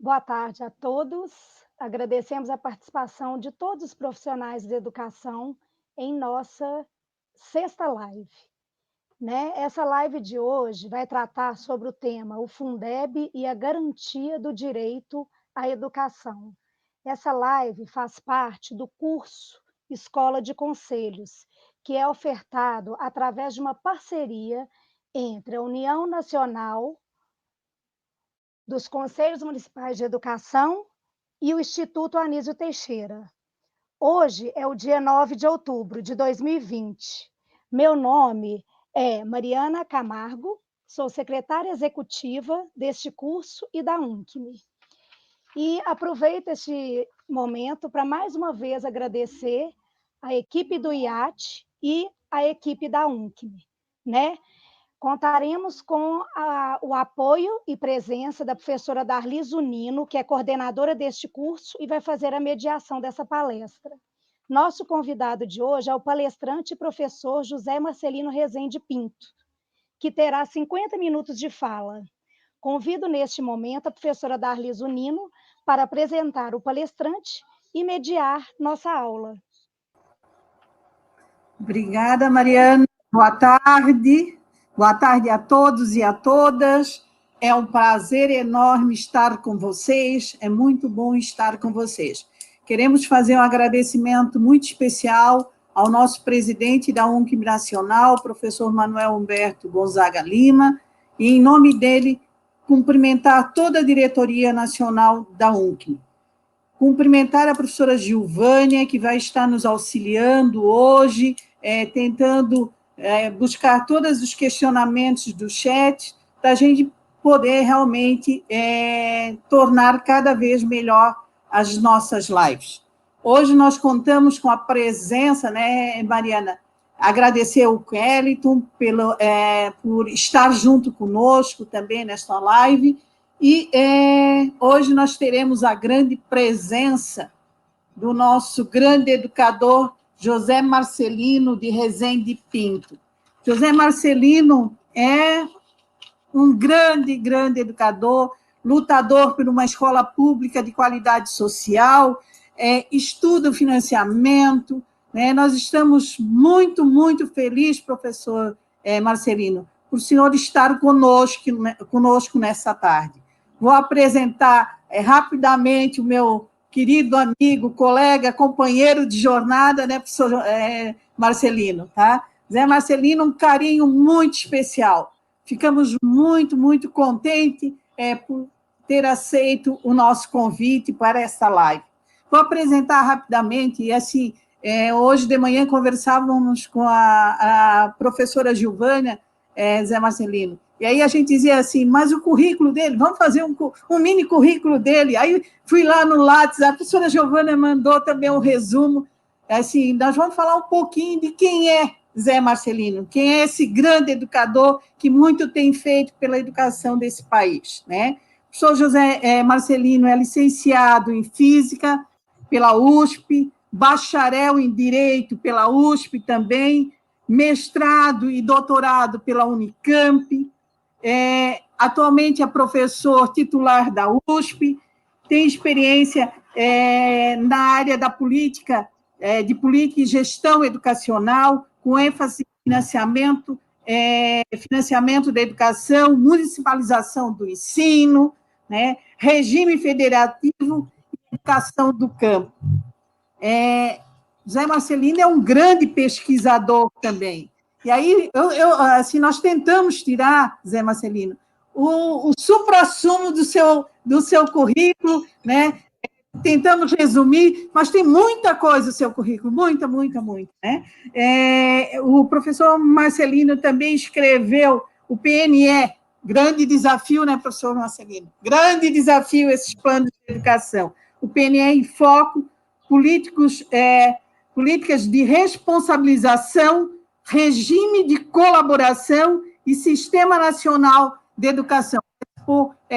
Boa tarde a todos. Agradecemos a participação de todos os profissionais de educação em nossa sexta live. Essa live de hoje vai tratar sobre o tema o Fundeb e a garantia do direito à educação. Essa live faz parte do curso Escola de Conselhos, que é ofertado através de uma parceria entre a União Nacional dos Conselhos Municipais de Educação e o Instituto Anísio Teixeira. Hoje é o dia 9 de outubro de 2020. Meu nome é Mariana Camargo, sou secretária executiva deste curso e da UNCME. E aproveito este momento para mais uma vez agradecer a equipe do IAT e a equipe da UNCME, Contaremos com o apoio e presença da professora Darli Zunino, que é coordenadora deste curso e vai fazer a mediação dessa palestra. Nosso convidado de hoje é o palestrante e professor José Marcelino Rezende Pinto, que terá 50 minutos de fala. Convido neste momento a professora Darli Zunino para apresentar o palestrante e mediar nossa aula. Obrigada, Mariana. Boa tarde. Boa tarde a todos e a todas. É um prazer enorme estar com vocês. É muito bom estar com vocês. Queremos fazer um agradecimento muito especial ao nosso presidente da UNCME Nacional, professor Manuel Humberto Gonzaga Lima, e, em nome dele, cumprimentar toda a diretoria nacional da UNCME. Cumprimentar a professora Gilvânia, que vai estar nos auxiliando hoje, tentando buscar todos os questionamentos do chat, para a gente poder realmente tornar cada vez melhor as nossas lives. Hoje nós contamos com a presença, Mariana? Agradecer ao Wellington por estar junto conosco também nesta live, e hoje nós teremos a grande presença do nosso grande educador, José Marcelino de Rezende Pinto. José Marcelino é um grande educador, lutador por uma escola pública de qualidade social, estuda o financiamento. Nós estamos muito felizes, professor Marcelino, por o senhor estar conosco nessa tarde. Vou apresentar rapidamente o meu querido amigo, colega, companheiro de jornada, professor Marcelino, tá? Zé Marcelino, um carinho muito especial. Ficamos muito contentes por ter aceito o nosso convite para essa live. Vou apresentar rapidamente, e assim, hoje de manhã conversávamos com a professora Gilvânia, Zé Marcelino, e aí a gente dizia assim, mas o currículo dele, vamos fazer um mini currículo dele. Aí fui lá no Lattes, a professora Giovana mandou também um resumo, assim, nós vamos falar um pouquinho de quem é Zé Marcelino, quem é esse grande educador que muito tem feito pela educação desse país, O professor José Marcelino é licenciado em Física pela USP, bacharel em Direito pela USP também, mestrado e doutorado pela Unicamp, atualmente é professor titular da USP, tem experiência na área da política, de política e gestão educacional, com ênfase em financiamento da educação, municipalização do ensino, regime federativo e educação do campo. Zé Marcelino é um grande pesquisador também. E aí, assim, nós tentamos tirar, Zé Marcelino, o suprassumo do seu currículo, Tentamos resumir, mas tem muita coisa no seu currículo, muita. O professor Marcelino também escreveu o PNE, grande desafio, professor Marcelino? Grande desafio esses planos de educação. O PNE em foco, políticas de responsabilização, regime de colaboração e Sistema Nacional de Educação.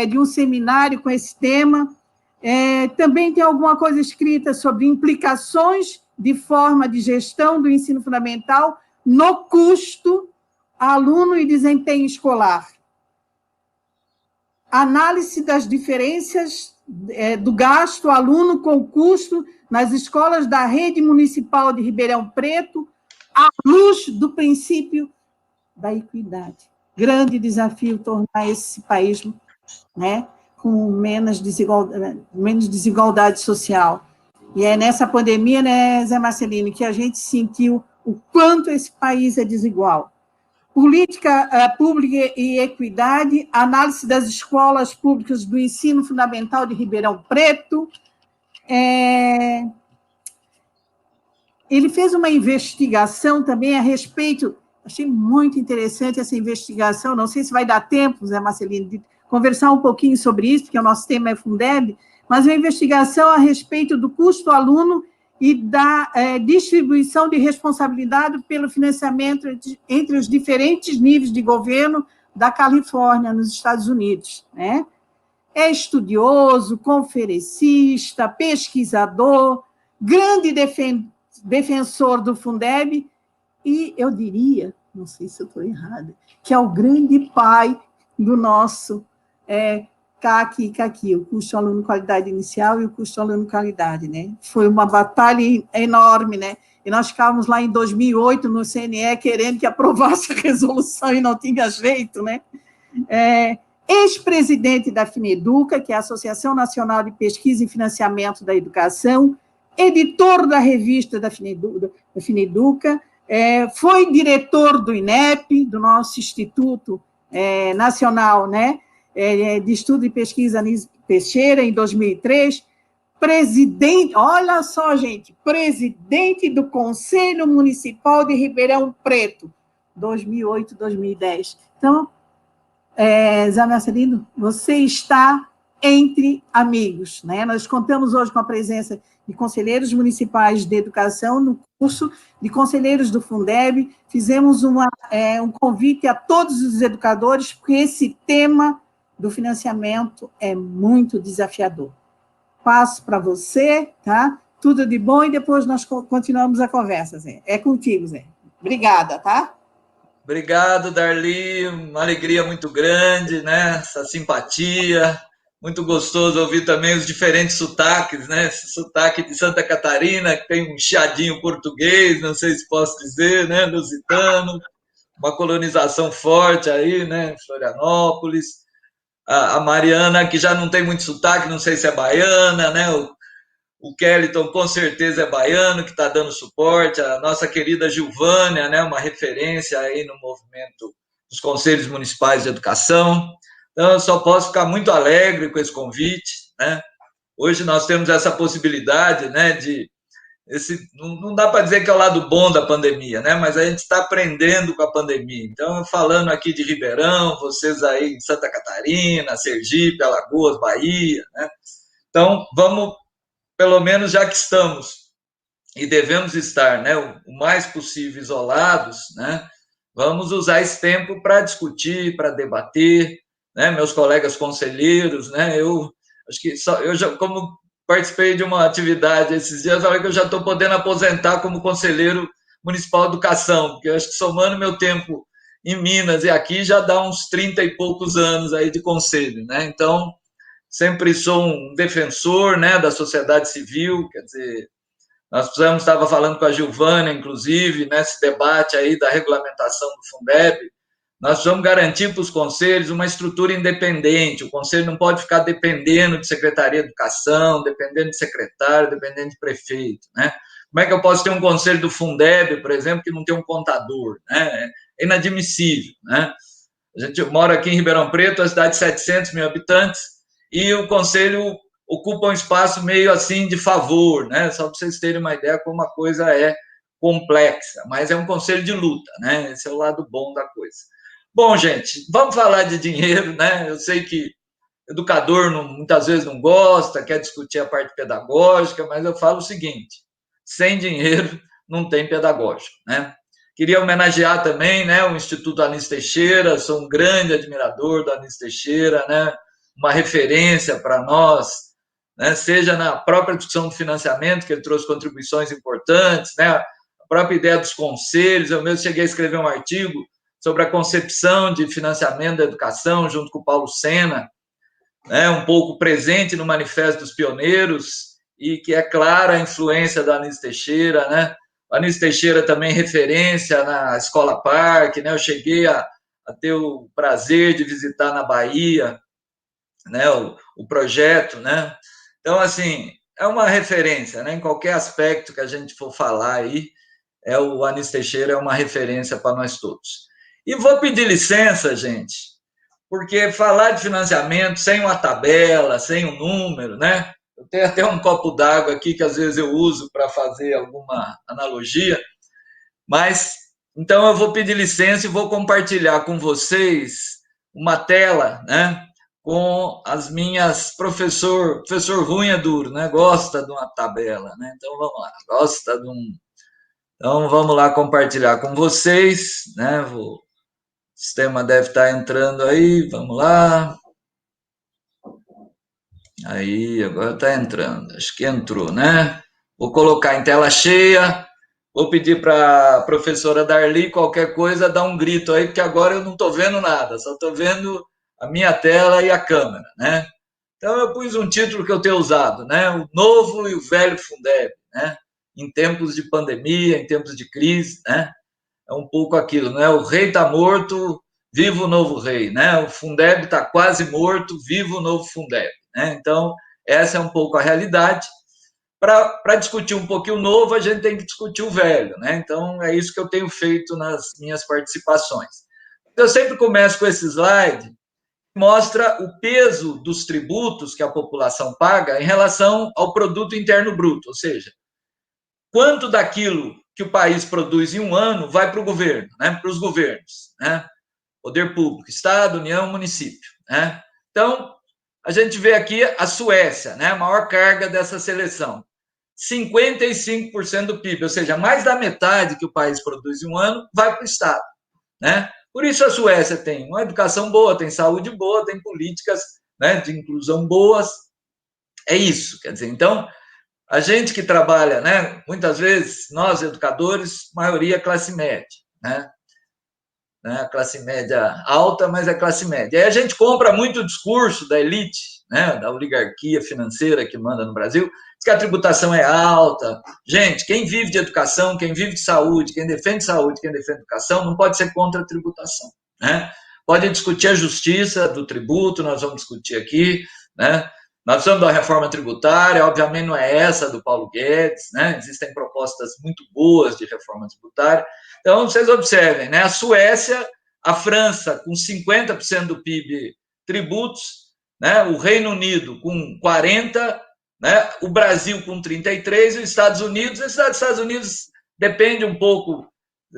De um seminário com esse tema. Também tem alguma coisa escrita sobre implicações de forma de gestão do ensino fundamental no custo, aluno e desempenho escolar. análise das diferenças do gasto aluno com custo nas escolas da rede municipal de Ribeirão Preto, à luz do princípio da equidade. Grande desafio tornar esse país, né, com menos desigualdade social. E é nessa pandemia, né, Zé Marcelino, que a gente sentiu o quanto esse país é desigual. Política pública e equidade, análise das escolas públicas do ensino fundamental de Ribeirão Preto. Ele fez uma investigação também a respeito, achei muito interessante essa investigação, não sei se vai dar tempo, Zé Marcelino, de conversar um pouquinho sobre isso, porque o nosso tema é Fundeb, mas uma investigação a respeito do custo aluno e da distribuição de responsabilidade pelo financiamento entre os diferentes níveis de governo da Califórnia, nos Estados Unidos, né? É estudioso, conferencista, pesquisador, grande defensor do Fundeb, e eu diria, não sei se eu estou errada, que é o grande pai do nosso CAC e CAQI, o custo aluno qualidade inicial e o custo aluno qualidade, né? Foi uma batalha enorme, né? E nós ficávamos lá em 2008 no CNE querendo que aprovasse a resolução e não tinha jeito, né? Ex-presidente da FINEDUCA, que é a Associação Nacional de Pesquisa e Financiamento da Educação, editor da revista da FINEDUCA, foi diretor do INEP, do nosso Instituto Nacional, né, de Estudo e Pesquisa Anísio Teixeira, em 2003, presidente, olha só, gente, presidente do Conselho Municipal de Ribeirão Preto, 2008, 2010. Então, Zé Marcelino, você está entre amigos, né? Nós contamos hoje com a presença de conselheiros municipais de educação no curso de conselheiros do Fundeb, fizemos um convite a todos os educadores, porque esse tema do financiamento é muito desafiador. Passo para você, tá? Tudo de bom e depois nós continuamos a conversa, Zé. É contigo, Zé. Obrigada, tá? Obrigado, Darli, uma alegria muito grande, né? Essa simpatia, muito gostoso ouvir também os diferentes sotaques, né? Esse sotaque de Santa Catarina, que tem um chiadinho português, não sei se posso dizer, né? Lusitano, uma colonização forte aí, né? Florianópolis. A Mariana, que já não tem muito sotaque, não sei se é baiana, né? O Kellyton com certeza é baiano, que está dando suporte, a nossa querida Gilvânia, né, uma referência aí no movimento dos Conselhos Municipais de Educação. Então, eu só posso ficar muito alegre com esse convite, né? Hoje nós temos essa possibilidade, né, não dá para dizer que é o lado bom da pandemia, né, mas a gente está aprendendo com a pandemia. Então, falando aqui de Ribeirão, vocês aí em Santa Catarina, Sergipe, Alagoas, Bahia, né? Então, vamos, pelo menos já que estamos e devemos estar, né, o mais possível isolados, né, vamos usar esse tempo para discutir, para debater, né, meus colegas conselheiros, né, eu acho que eu já, como participei de uma atividade esses dias, falei que eu já estou podendo aposentar como conselheiro municipal de educação, porque eu acho que somando meu tempo em Minas e aqui já dá uns 30 e poucos anos aí de conselho, né, então sempre sou um defensor, né, da sociedade civil, quer dizer, nós estava falando com a Gilvânia, inclusive, nesse debate aí da regulamentação do Fundeb, nós precisamos garantir para os conselhos uma estrutura independente, o conselho não pode ficar dependendo de Secretaria de Educação, dependendo de secretário, dependendo de prefeito, né? Como é que eu posso ter um conselho do Fundeb, por exemplo, que não tem um contador, né? É inadmissível, né? A gente mora aqui em Ribeirão Preto, a cidade de 700 mil habitantes, e o conselho ocupa um espaço meio assim de favor, né? Só para vocês terem uma ideia como a coisa é complexa, mas é um conselho de luta, né? Esse é o lado bom da coisa. Bom, gente, vamos falar de dinheiro, né? Eu sei que educador muitas vezes não gosta, quer discutir a parte pedagógica, mas eu falo o seguinte: sem dinheiro não tem pedagógico, né? Queria homenagear também, né, o Instituto Anísio Teixeira, sou um grande admirador do Anísio Teixeira, né? Uma referência para nós, né, seja na própria discussão do financiamento, que ele trouxe contribuições importantes, né, a própria ideia dos conselhos. Eu mesmo cheguei a escrever um artigo sobre a concepção de financiamento da educação, junto com o Paulo Sena, né, um pouco presente no Manifesto dos Pioneiros, e que é clara a influência do Anísio Teixeira, né? O Anísio Teixeira também referência na Escola Parque, né? Eu cheguei a ter o prazer de visitar na Bahia, né? O projeto, né? Então, assim, é uma referência, né? Em qualquer aspecto que a gente for falar aí, o Anísio Teixeira é uma referência para nós todos. E vou pedir licença, gente, porque falar de financiamento sem uma tabela, sem um número, né? Eu tenho até um copo d'água aqui que às vezes eu uso para fazer alguma analogia, mas então eu vou pedir licença e vou compartilhar com vocês uma tela, né? Com as minhas professor ruim é duro, né? Gosta de uma tabela, né? Então vamos lá, gosta de um. Então vamos lá compartilhar com vocês, né? O sistema deve estar entrando aí, vamos lá. Aí, agora está entrando, acho que entrou, né? Vou colocar em tela cheia, vou pedir para a professora Darli, qualquer coisa, dar um grito aí, porque agora eu não estou vendo nada, só estou vendo a minha tela e a câmera, né? Então eu pus um título que eu tenho usado, né? O novo e o velho Fundeb, né? Em tempos de pandemia, em tempos de crise, né? É um pouco aquilo, né? O rei está morto, viva o novo rei, né? O Fundeb está quase morto, viva o novo Fundeb, né? Então, essa é um pouco a realidade. Para discutir um pouquinho o novo, a gente tem que discutir o velho, né? Então, é isso que eu tenho feito nas minhas participações. Eu sempre começo com esse slide, que mostra o peso dos tributos que a população paga em relação ao produto interno bruto, ou seja, quanto daquilo que o país produz em um ano vai para o governo, né? Para os governos, né? Poder público, Estado, União, município, né? Então, a gente vê aqui a Suécia, né? A maior carga dessa seleção. 55% do PIB, ou seja, mais da metade que o país produz em um ano vai para o Estado, né? Por isso a Suécia tem uma educação boa, tem saúde boa, tem políticas, né, de inclusão boas. É isso, quer dizer, então, a gente que trabalha, né, muitas vezes, nós educadores, maioria classe média, né? A classe média alta, mas é classe média. E aí a gente compra muito o discurso da elite, né, da oligarquia financeira que manda no Brasil, diz que a tributação é alta. Gente, quem vive de educação, quem vive de saúde, quem defende educação, não pode ser contra a tributação, né? Pode discutir a justiça do tributo, nós vamos discutir aqui, né? Nós precisamos da reforma tributária, obviamente não é essa do Paulo Guedes, né? Existem propostas muito boas de reforma tributária. Então, vocês observem, né? A Suécia, a França com 50% do PIB tributos, né? O Reino Unido com 40%, né? O Brasil com 33% e os Estados Unidos. Os Estados Unidos depende um pouco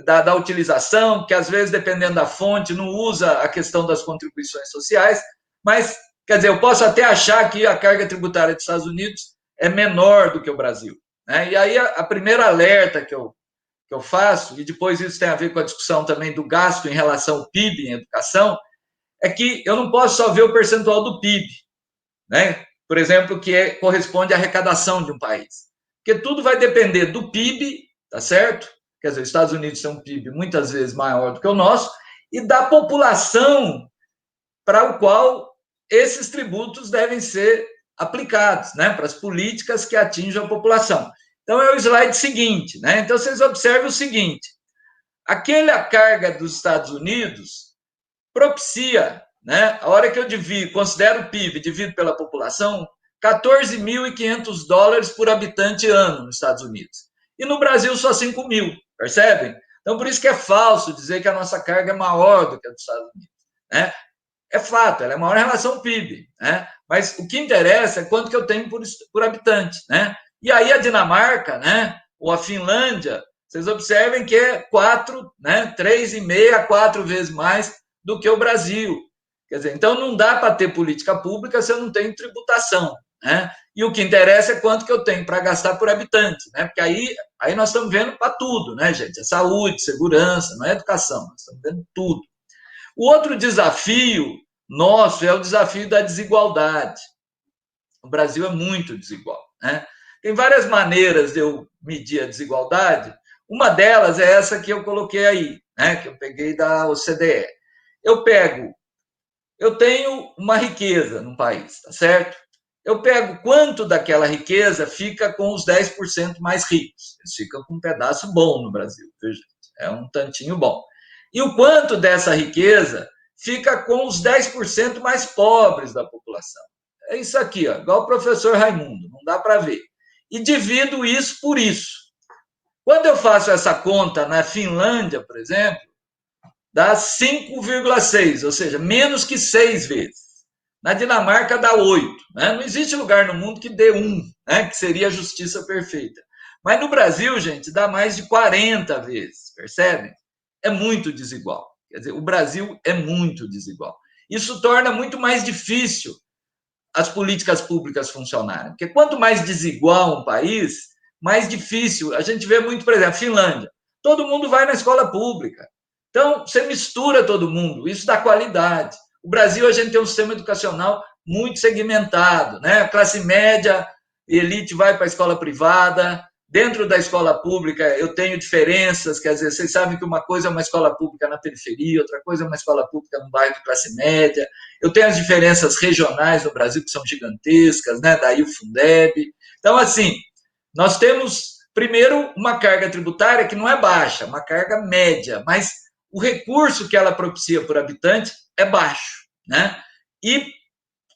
da utilização, que às vezes, dependendo da fonte, não usa a questão das contribuições sociais, mas, quer dizer, eu posso até achar que a carga tributária dos Estados Unidos é menor do que o Brasil, né? E aí a primeira alerta que eu faço, e depois isso tem a ver com a discussão também do gasto em relação ao PIB em educação, é que eu não posso só ver o percentual do PIB, né? Por exemplo, que corresponde à arrecadação de um país. Porque tudo vai depender do PIB, tá certo? Quer dizer, os Estados Unidos têm um PIB muitas vezes maior do que o nosso, e da população para o qual esses tributos devem ser aplicados, né? Para as políticas que atinjam a população. Então, é o slide seguinte, né? Então, vocês observem o seguinte, aquela carga dos Estados Unidos propicia, né? A hora que eu considero o PIB, divido pela população, $14.500 por habitante ano nos Estados Unidos. E no Brasil, só 5 mil, percebem? Então, por isso que é falso dizer que a nossa carga é maior do que a dos Estados Unidos, né? É fato, ela é maior em relação ao PIB, né? Mas o que interessa é quanto que eu tenho por habitante, né? E aí a Dinamarca, né, ou a Finlândia, vocês observem que é 3,5 a 4 vezes mais do que o Brasil. Quer dizer, então não dá para ter política pública se eu não tenho tributação, né? E o que interessa é quanto que eu tenho para gastar por habitante, né? Porque aí nós estamos vendo para tudo, né, gente? É saúde, segurança, não é educação, nós estamos vendo tudo. O outro desafio nosso é o desafio da desigualdade. O Brasil é muito desigual, né? Tem várias maneiras de eu medir a desigualdade. Uma delas é essa que eu coloquei aí, né? Que eu peguei da OCDE. Eu pego eu tenho uma riqueza no país, tá certo? Eu pego quanto daquela riqueza fica com os 10% mais ricos. Eles ficam com um pedaço bom no Brasil, viu, gente? É um tantinho bom. E o quanto dessa riqueza fica com os 10% mais pobres da população. É isso aqui, ó, igual o professor Raimundo, não dá para ver. E divido isso por isso. Quando eu faço essa conta na Finlândia, por exemplo, dá 5,6, ou seja, menos que 6 vezes. Na Dinamarca dá 8. Né? Não existe lugar no mundo que dê 1, né? Que seria a justiça perfeita. Mas no Brasil, gente, dá mais de 40 vezes, percebem? É muito desigual. Quer dizer, o Brasil é muito desigual. Isso torna muito mais difícil as políticas públicas funcionarem. Porque quanto mais desigual um país, mais difícil. A gente vê muito, por exemplo, a Finlândia. Todo mundo vai na escola pública. Então, você mistura todo mundo, isso dá qualidade. O Brasil, a gente tem um sistema educacional muito segmentado, né? A classe média, elite vai para a escola privada, dentro da escola pública eu tenho diferenças, quer dizer, vocês sabem que uma coisa é uma escola pública na periferia, outra coisa é uma escola pública no bairro de classe média. Eu tenho as diferenças regionais no Brasil, que são gigantescas, né? Daí o Fundeb. Então, assim, nós temos, primeiro, uma carga tributária que não é baixa, uma carga média, mas o recurso que ela propicia por habitante é baixo, né? E,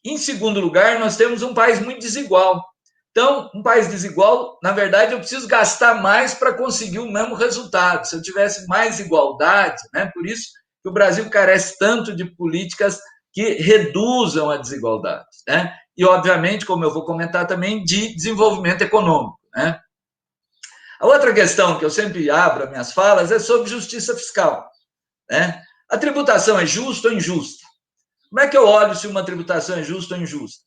em segundo lugar, nós temos um país muito desigual. Então, um país desigual, na verdade, eu preciso gastar mais para conseguir o mesmo resultado. Se eu tivesse mais igualdade, né? Por isso que o Brasil carece tanto de políticas que reduzam a desigualdade, né? E, obviamente, como eu vou comentar também, de desenvolvimento econômico, né? A outra questão que eu sempre abro as minhas falas é sobre justiça fiscal, né? A tributação é justa ou injusta? Como é que eu olho se uma tributação é justa ou injusta?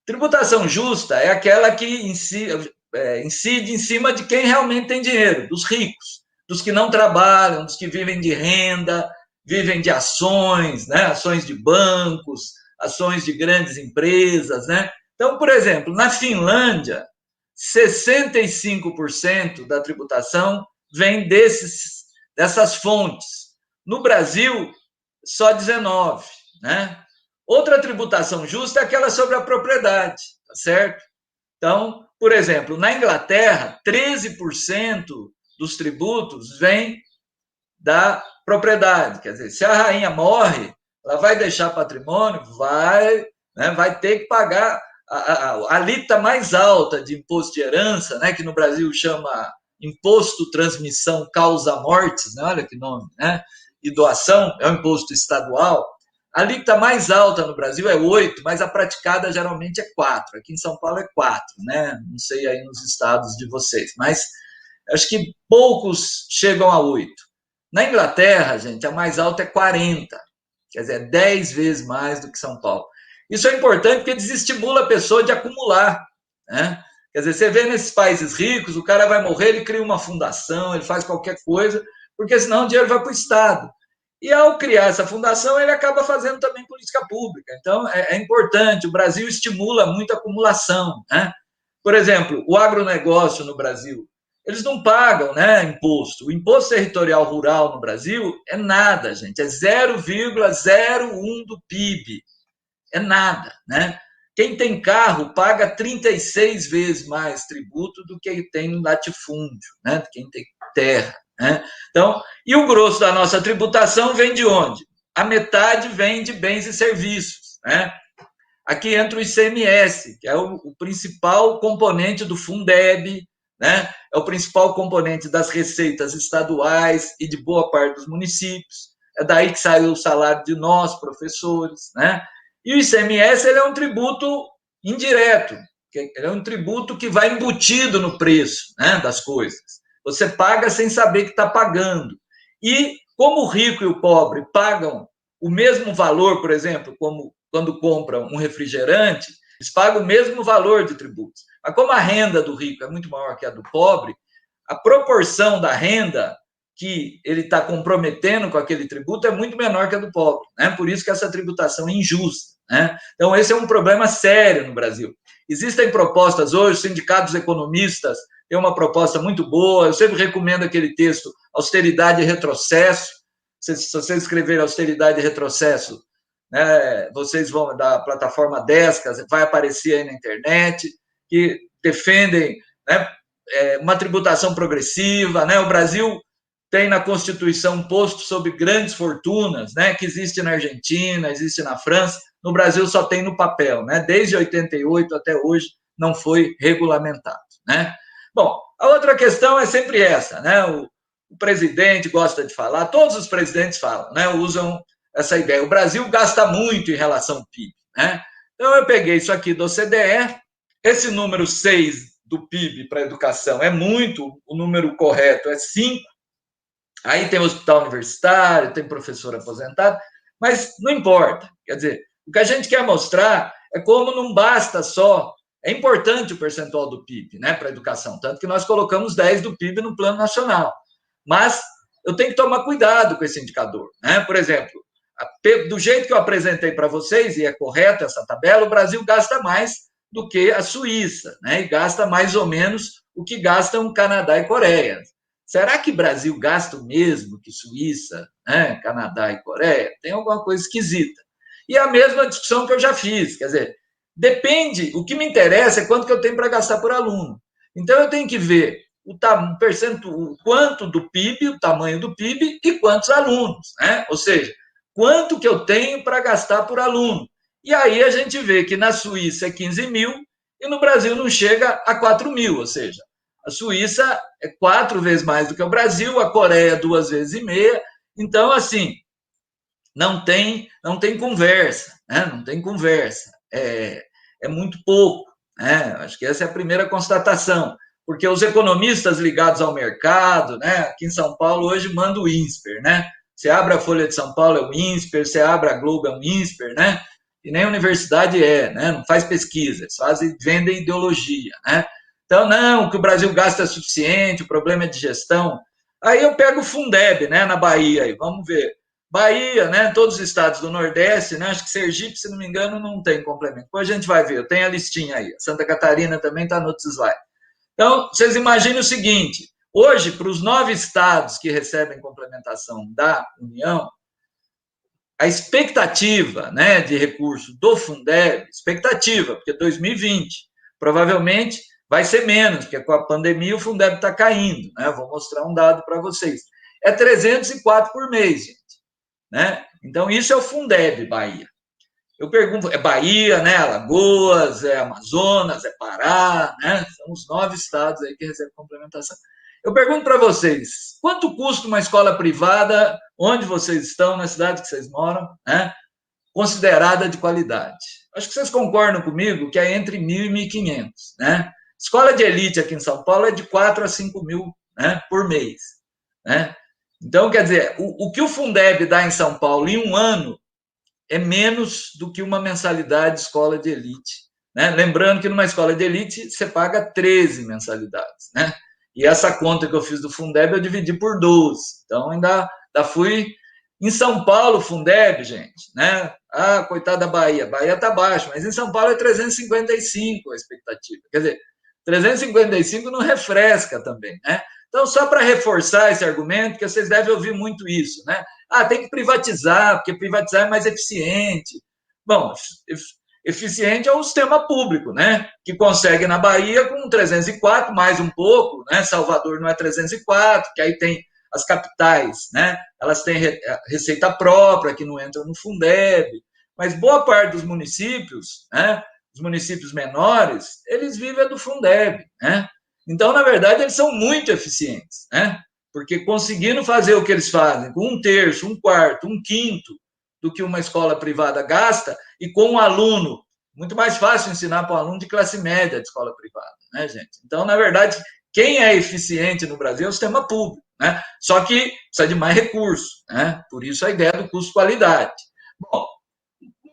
Tributação justa é aquela que incide em cima de quem realmente tem dinheiro, dos ricos, dos que não trabalham, dos que vivem de renda, vivem de ações, né? Ações de bancos, ações de grandes empresas, né? Então, por exemplo, na Finlândia, 65% da tributação vem dessas fontes. No Brasil, só 19%, né? Outra tributação justa é aquela sobre a propriedade, tá certo? Então, por exemplo, na Inglaterra, 13% dos tributos vem da propriedade. Quer dizer, se a rainha morre, ela vai deixar patrimônio, vai ter que pagar a alíquota mais alta de imposto de herança, né, que no Brasil chama imposto transmissão causa mortes, né, olha que nome, né, e doação, é um imposto estadual. A alíquota mais alta no Brasil é 8%, mas a praticada geralmente é 4%. Aqui em São Paulo é 4%, né? Não sei aí nos estados de vocês, mas acho que poucos chegam a 8%. Na Inglaterra, gente, a mais alta é 40%, quer dizer, 10 vezes mais do que São Paulo. Isso é importante porque desestimula a pessoa de acumular, né? Quer dizer, você vê nesses países ricos, o cara vai morrer, ele cria uma fundação, ele faz qualquer coisa, porque senão o dinheiro vai para o Estado. E ao criar essa fundação, ele acaba fazendo também política pública. Então, é importante, o Brasil estimula muito a acumulação, né? Por exemplo, o agronegócio no Brasil, eles não pagam, né, imposto. O imposto territorial rural no Brasil é nada, gente, é 0,01 do PIB. É nada, né? Quem tem carro paga 36 vezes mais tributo do que tem no latifúndio, né? Quem tem terra, né? Então, e o grosso da nossa tributação vem de onde? A metade vem de bens e serviços, né? Aqui entra o ICMS, que é o principal componente do Fundeb, né? É o principal componente das receitas estaduais e de boa parte dos municípios. É daí que saiu o salário de nós, professores, né? E o ICMS ele é um tributo indireto, ele é um tributo que vai embutido no preço, né, das coisas. Você paga sem saber que está pagando. E como o rico e o pobre pagam o mesmo valor, por exemplo, como quando compram um refrigerante, eles pagam o mesmo valor de tributos. Mas como a renda do rico é muito maior que a do pobre, a proporção da renda que ele está comprometendo com aquele tributo é muito menor que a do pobre, né? Por isso que essa tributação é injusta, né? Então, esse é um problema sério no Brasil. Existem propostas hoje, sindicatos economistas têm uma proposta muito boa, eu sempre recomendo aquele texto, Austeridade e Retrocesso. Se vocês escreverem Austeridade e Retrocesso né, vocês vão, da plataforma Descas, vai aparecer aí na internet, que defendem, né, uma tributação progressiva, né? O Brasil tem na Constituição um posto sobre grandes fortunas, né, que existe na Argentina, existe na França, no Brasil só tem no papel, né? Desde 88 até hoje não foi regulamentado, né? Bom, a outra questão é sempre essa, né? O presidente gosta de falar, todos os presidentes falam, né? Usam essa ideia. O Brasil gasta muito em relação ao PIB, né? Então eu peguei isso aqui do OCDE, esse número 6 do PIB para a educação é muito, o número correto é 5. Aí tem hospital universitário, tem professor aposentado, mas não importa. Quer dizer, o que a gente quer mostrar é como não basta só. É importante o percentual do PIB, né, para a educação, tanto que nós colocamos 10 do PIB no Plano Nacional. Mas eu tenho que tomar cuidado com esse indicador, né? Por exemplo, do jeito que eu apresentei para vocês, e é correto essa tabela, o Brasil gasta mais do que a Suíça, né? E gasta mais ou menos o que gastam o Canadá e Coreia. Será que o Brasil gasta o mesmo que Suíça, né, Canadá e Coreia? Tem alguma coisa esquisita. E a mesma discussão que eu já fiz, quer dizer, depende, o que me interessa é quanto que eu tenho para gastar por aluno. Então, eu tenho que ver o quanto do PIB, o tamanho do PIB e quantos alunos, né? Ou seja, quanto que eu tenho para gastar por aluno. E aí a gente vê que na Suíça é 15 mil e no Brasil não chega a 4 mil, ou seja, a Suíça é 4 vezes mais do que o Brasil, a Coreia 2,5 vezes. Então, assim, não tem conversa, né? Não tem conversa. É muito pouco, né? Acho que essa é a primeira constatação, porque os economistas ligados ao mercado, né? Aqui em São Paulo hoje manda o INSPER, né? Você abre a Folha de São Paulo é o INSPER, você abre a Globo é o INSPER, né? E nem a universidade né? Não faz pesquisa, vendem ideologia, né? Então, não, que o Brasil gasta é suficiente, o problema é de gestão. Aí eu pego o Fundeb, né, na Bahia, aí, vamos ver. Bahia, né, todos os estados do Nordeste, né, acho que Sergipe, se não me engano, não tem complemento. Depois a gente vai ver, eu tenho a listinha aí. Santa Catarina também está no outro slide. Então, vocês imaginem o seguinte, hoje, para os 9 estados que recebem complementação da União, a expectativa, né, de recurso do Fundeb, expectativa, porque 2020, provavelmente vai ser menos, porque com a pandemia o Fundeb está caindo, né? Vou mostrar um dado para vocês. É 304 por mês, gente, né? Então, isso é o Fundeb, Bahia. Eu pergunto, é Bahia, né? Alagoas, é Amazonas, é Pará, né? São os 9 estados aí que recebem complementação. Eu pergunto para vocês, quanto custa uma escola privada, onde vocês estão, na cidade que vocês moram, né? Considerada de qualidade? Acho que vocês concordam comigo que é entre 1.000 e 1.500, né? Escola de elite aqui em São Paulo é de 4 a 5 mil, né, por mês, né? Então, quer dizer, o que o Fundeb dá em São Paulo em um ano é menos do que uma mensalidade de escola de elite, né? Lembrando que numa escola de elite você paga 13 mensalidades, né? E essa conta que eu fiz do Fundeb eu dividi por 12. Então, ainda fui... Em São Paulo, Fundeb, gente, né? Ah, coitada da Bahia. Bahia está baixo, mas em São Paulo é 355 a expectativa. Quer dizer, 355 não refresca também, né? Então, só para reforçar esse argumento, que vocês devem ouvir muito isso, né? Ah, tem que privatizar, porque privatizar é mais eficiente. Bom, eficiente é o sistema público, né? Que consegue na Bahia com 304, mais um pouco, né? Salvador não é 304, que aí tem as capitais, né? Elas têm receita própria, que não entra no Fundeb, mas boa parte dos municípios, né? Os municípios menores, eles vivem do Fundeb, né? Então, na verdade, eles são muito eficientes, né? Porque conseguindo fazer o que eles fazem com 1/3, 1/4, 1/5 do que uma escola privada gasta, e com um aluno, muito mais fácil ensinar para um aluno de classe média de escola privada, né, gente? Então, na verdade, quem é eficiente no Brasil é o sistema público, né? Só que precisa de mais recurso, né? Por isso a ideia do custo-qualidade. Bom,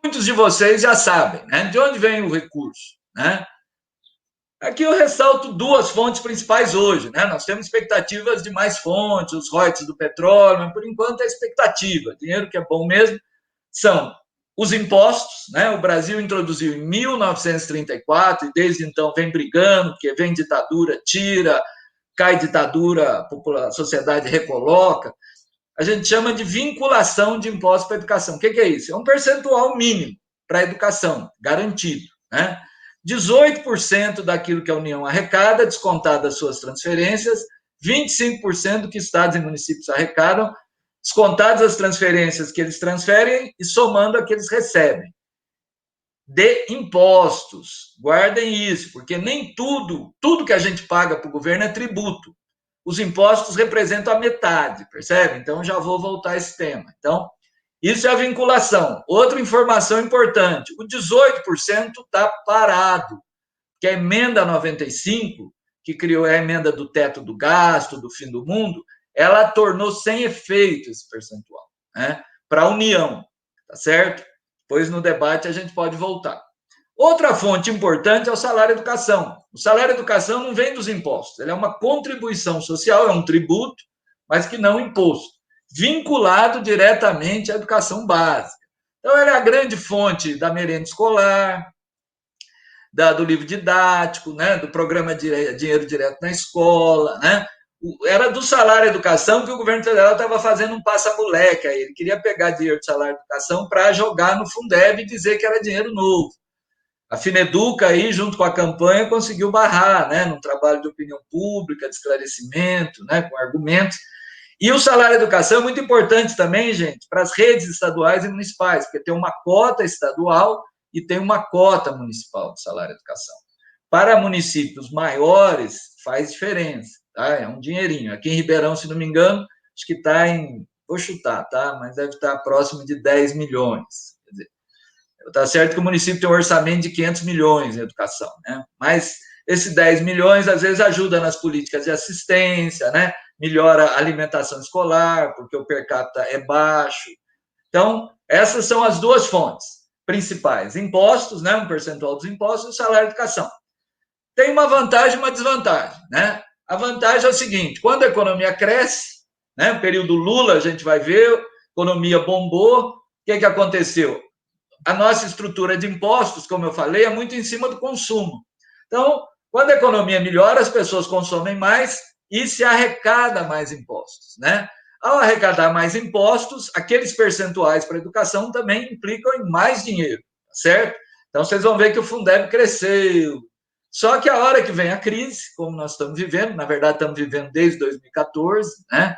muitos de vocês já sabem, né? De onde vem o recurso, né? Aqui eu ressalto 2 fontes principais hoje, né? Nós temos expectativas de mais fontes, os royalties do petróleo, mas por enquanto é expectativa. Dinheiro que é bom mesmo são os impostos, né? O Brasil introduziu em 1934 e desde então vem brigando, porque vem ditadura, tira, cai ditadura, a sociedade recoloca. a gente chama de vinculação de impostos para a educação. O que é isso? É um percentual mínimo para a educação, garantido, né? 18% daquilo que a União arrecada, descontado das suas transferências, 25% do que estados e municípios arrecadam, descontadas as transferências que eles transferem e somando a que eles recebem. De impostos. Guardem isso, porque nem tudo que a gente paga para o governo é tributo. Os impostos representam a metade, percebe? Então, já vou voltar a esse tema. Então, isso é a vinculação. Outra informação importante, o 18% está parado, que a emenda 95, que criou a emenda do teto do gasto, do fim do mundo, ela tornou sem efeito esse percentual, né, para a União, tá certo? Depois, no debate, a gente pode voltar. Outra fonte importante é o salário educação. O salário educação não vem dos impostos, ele é uma contribuição social, é um tributo, mas que não imposto, vinculado diretamente à educação básica. Então, ele é a grande fonte da merenda escolar, do livro didático, né, do programa Dinheiro Direto na Escola, né? Era do salário educação que o governo federal estava fazendo um passa-moleque aí. Ele queria pegar dinheiro do salário educação para jogar no Fundeb e dizer que era dinheiro novo. A Fineduca aí, junto com a campanha, conseguiu barrar, né, num trabalho de opinião pública, de esclarecimento, né, com argumentos. E o salário educação é muito importante também, gente, para as redes estaduais e municipais, porque tem uma cota estadual e tem uma cota municipal de salário educação. Para municípios maiores, faz diferença, tá? É um dinheirinho. Aqui em Ribeirão, se não me engano, acho que está em, vou chutar, tá? Mas deve estar próximo de 10 milhões. Quer dizer, está certo que o município tem um orçamento de 500 milhões em educação, né? Mas esses 10 milhões, às vezes, ajuda nas políticas de assistência, né? Melhora a alimentação escolar, porque o per capita é baixo. Então, essas são as duas fontes principais. Impostos, né? Um percentual dos impostos e o salário de educação. Tem uma vantagem e uma desvantagem, né? A vantagem é o seguinte, quando a economia cresce, né? No período Lula, a gente vai ver, a economia bombou, o que aconteceu? A nossa estrutura de impostos, como eu falei, é muito em cima do consumo. Então, quando a economia melhora, as pessoas consomem mais e se arrecada mais impostos, né? Ao arrecadar mais impostos, aqueles percentuais para a educação também implicam em mais dinheiro, certo? Então, vocês vão ver que o Fundeb cresceu. Só que a hora que vem a crise, como nós estamos vivendo, na verdade estamos vivendo desde 2014, né?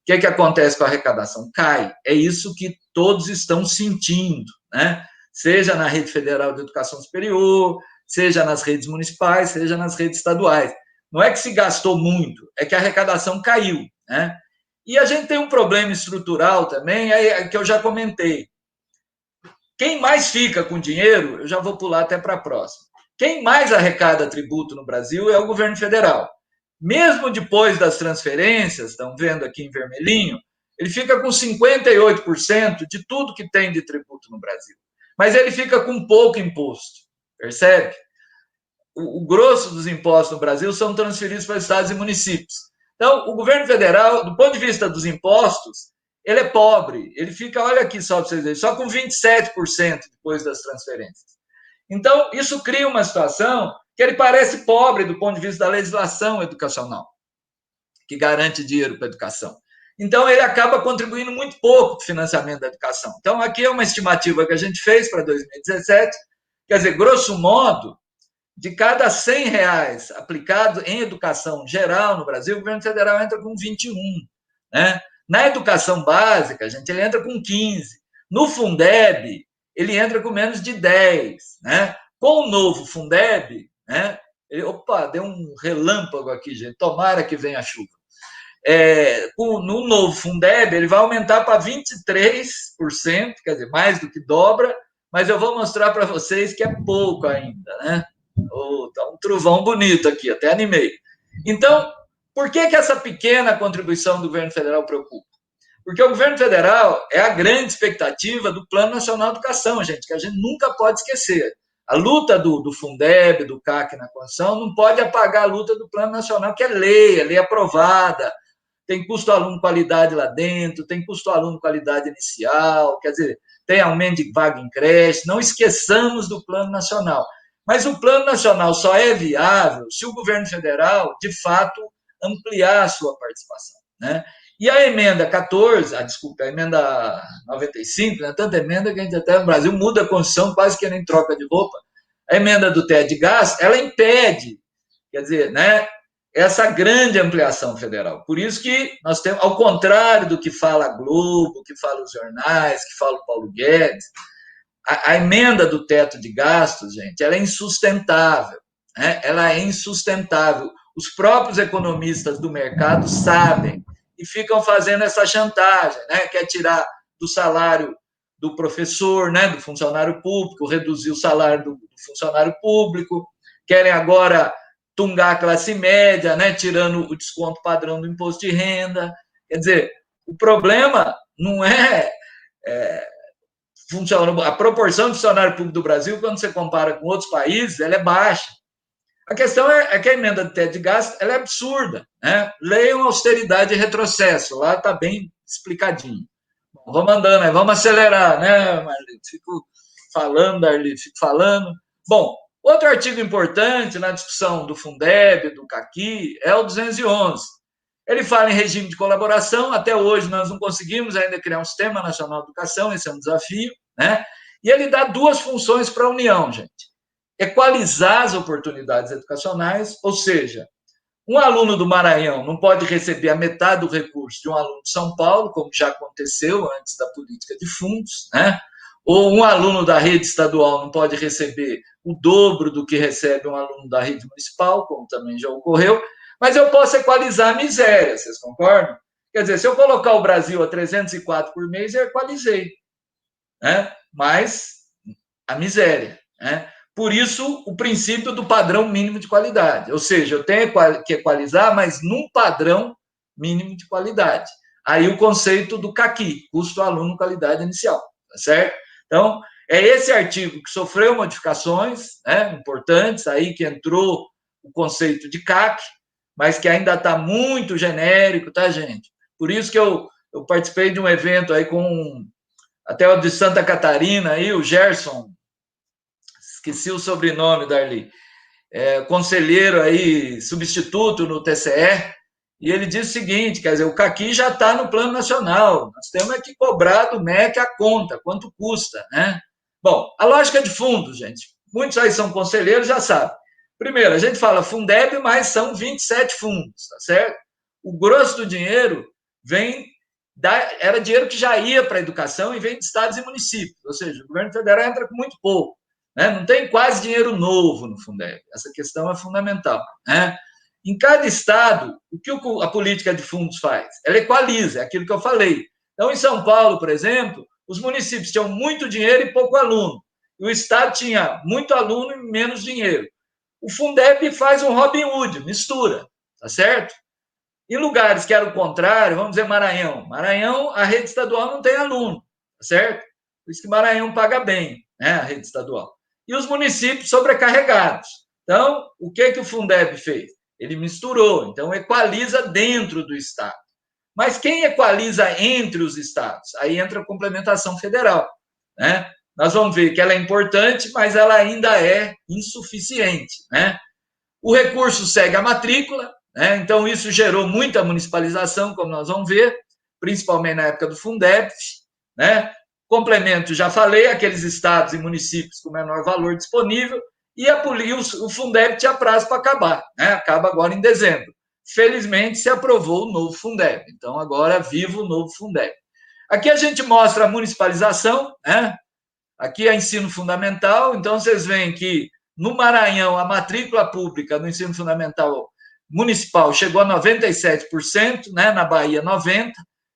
O que acontece com a arrecadação? Cai. É isso que todos estão sentindo, né? Seja na rede federal de educação superior, seja nas redes municipais, seja nas redes estaduais. Não é que se gastou muito, é que a arrecadação caiu, né? E a gente tem um problema estrutural também, que eu já comentei. Quem mais fica com dinheiro, eu já vou pular até para a próxima. Quem mais arrecada tributo no Brasil é o governo federal. Mesmo depois das transferências, estão vendo aqui em vermelhinho, ele fica com 58% de tudo que tem de tributo no Brasil. Mas ele fica com pouco imposto, percebe? O grosso dos impostos no Brasil são transferidos para estados e municípios. Então, o governo federal, do ponto de vista dos impostos, ele é pobre. Ele fica, olha aqui só para vocês verem, só com 27% depois das transferências. Então, isso cria uma situação que ele parece pobre do ponto de vista da legislação educacional, que garante dinheiro para a educação. Então, ele acaba contribuindo muito pouco para o financiamento da educação. Então, aqui é uma estimativa que a gente fez para 2017, quer dizer, grosso modo, de cada R$100 aplicado em educação geral no Brasil, o governo federal entra com 21, né? Na educação básica, gente, ele entra com 15. No Fundeb, ele entra com menos de 10, né? Com o novo Fundeb, né? Opa, deu um relâmpago aqui, gente. Tomara que venha a chuva. No novo Fundeb, ele vai aumentar para 23%, quer dizer, mais do que dobra, mas eu vou mostrar para vocês que é pouco ainda, né? Tá um trovão bonito aqui, até animei. Então, por que essa pequena contribuição do governo federal preocupa? Porque o governo federal é a grande expectativa do Plano Nacional de Educação, gente, que a gente nunca pode esquecer. A luta do Fundeb, do CAC na Constituição, não pode apagar a luta do Plano Nacional, que é lei aprovada, tem custo aluno qualidade lá dentro, tem custo aluno qualidade inicial, quer dizer, tem aumento de vaga em creche, não esqueçamos do Plano Nacional. Mas o Plano Nacional só é viável se o governo federal, de fato, ampliar a sua participação, né? E a emenda 14, desculpa, a emenda 95, né, tanta emenda que a gente até no Brasil muda a Constituição quase que nem troca de roupa. A emenda do teto de gastos, ela impede, quer dizer, né, essa grande ampliação federal. Por isso que nós temos, ao contrário do que fala a Globo, que fala os jornais, que fala o Paulo Guedes, a emenda do teto de gastos, gente, ela é insustentável, né? Ela é insustentável. Os próprios economistas do mercado sabem e ficam fazendo essa chantagem, né? Quer tirar do salário do professor, né? Do funcionário público, reduzir o salário do funcionário público, querem agora tungar a classe média, né? Tirando o desconto padrão do imposto de renda. Quer dizer, o problema não é a proporção de funcionário público do Brasil, quando você compara com outros países, ela é baixa. A questão é que a emenda do teto de gasto ela é absurda, né? Leiam austeridade e retrocesso, lá está bem explicadinho. Bom, vamos andando, né? Vamos acelerar, né, Marlito? Fico falando, Darlito, fico falando. Bom, outro artigo importante na discussão do Fundeb, do CAQUI, é o 211. Ele fala em regime de colaboração, até hoje nós não conseguimos ainda criar um Sistema Nacional de Educação, esse é um desafio, né? E ele dá duas funções para a União, gente. Equalizar as oportunidades educacionais, ou seja, um aluno do Maranhão não pode receber a metade do recurso de um aluno de São Paulo, como já aconteceu antes da política de fundos, né? Ou um aluno da rede estadual não pode receber o dobro do que recebe um aluno da rede municipal, como também já ocorreu, mas eu posso equalizar a miséria, vocês concordam? Quer dizer, se eu colocar o Brasil a 304 por mês, eu equalizei, né? Mas a miséria, né? Por isso, o princípio do padrão mínimo de qualidade. Ou seja, eu tenho que equalizar, mas num padrão mínimo de qualidade. Aí o conceito do CAQUI, custo aluno qualidade inicial, tá certo? Então, é esse artigo que sofreu modificações, né, importantes, aí que entrou o conceito de CAC, mas que ainda está muito genérico, tá, gente? Por isso que eu participei de um evento aí com até o de Santa Catarina, aí, o Gerson, esqueci o sobrenome, Darli, conselheiro aí, substituto no TCE, e ele diz o seguinte, quer dizer, o CAQUI já está no plano nacional, nós temos que cobrar do MEC a conta, quanto custa, né? Bom, a lógica de fundos, gente, muitos aí são conselheiros, já sabem. Primeiro, a gente fala Fundeb, mas são 27 fundos, tá certo? O grosso do dinheiro era dinheiro que já ia para a educação e vem de estados e municípios, ou seja, o governo federal entra com muito pouco, né? Não tem quase dinheiro novo no Fundeb, essa questão é fundamental, né? Em cada estado, o que a política de fundos faz? Ela equaliza, é aquilo que eu falei. Então, em São Paulo, por exemplo, os municípios tinham muito dinheiro e pouco aluno, e o estado tinha muito aluno e menos dinheiro. O Fundeb faz um Robin Hood, mistura, tá certo? Em lugares que era o contrário, vamos dizer Maranhão. Maranhão, a rede estadual não tem aluno, tá certo? Por isso que Maranhão paga bem, né, a rede estadual. E os municípios sobrecarregados. Então, o que o Fundeb fez? Ele misturou, então equaliza dentro do estado. Mas quem equaliza entre os estados? Aí entra a complementação federal, né? Nós vamos ver que ela é importante, mas ela ainda é insuficiente, né? O recurso segue a matrícula, né? Então isso gerou muita municipalização, como nós vamos ver, principalmente na época do Fundeb, né? Complemento, já falei, aqueles estados e municípios com menor valor disponível, e o Fundeb tinha prazo para acabar, né? Acaba agora em dezembro. Felizmente se aprovou o novo Fundeb, então agora viva o novo Fundeb. Aqui a gente mostra a municipalização, né? Aqui é ensino fundamental, então vocês veem que no Maranhão a matrícula pública no ensino fundamental municipal chegou a 97%, né? Na Bahia 90%.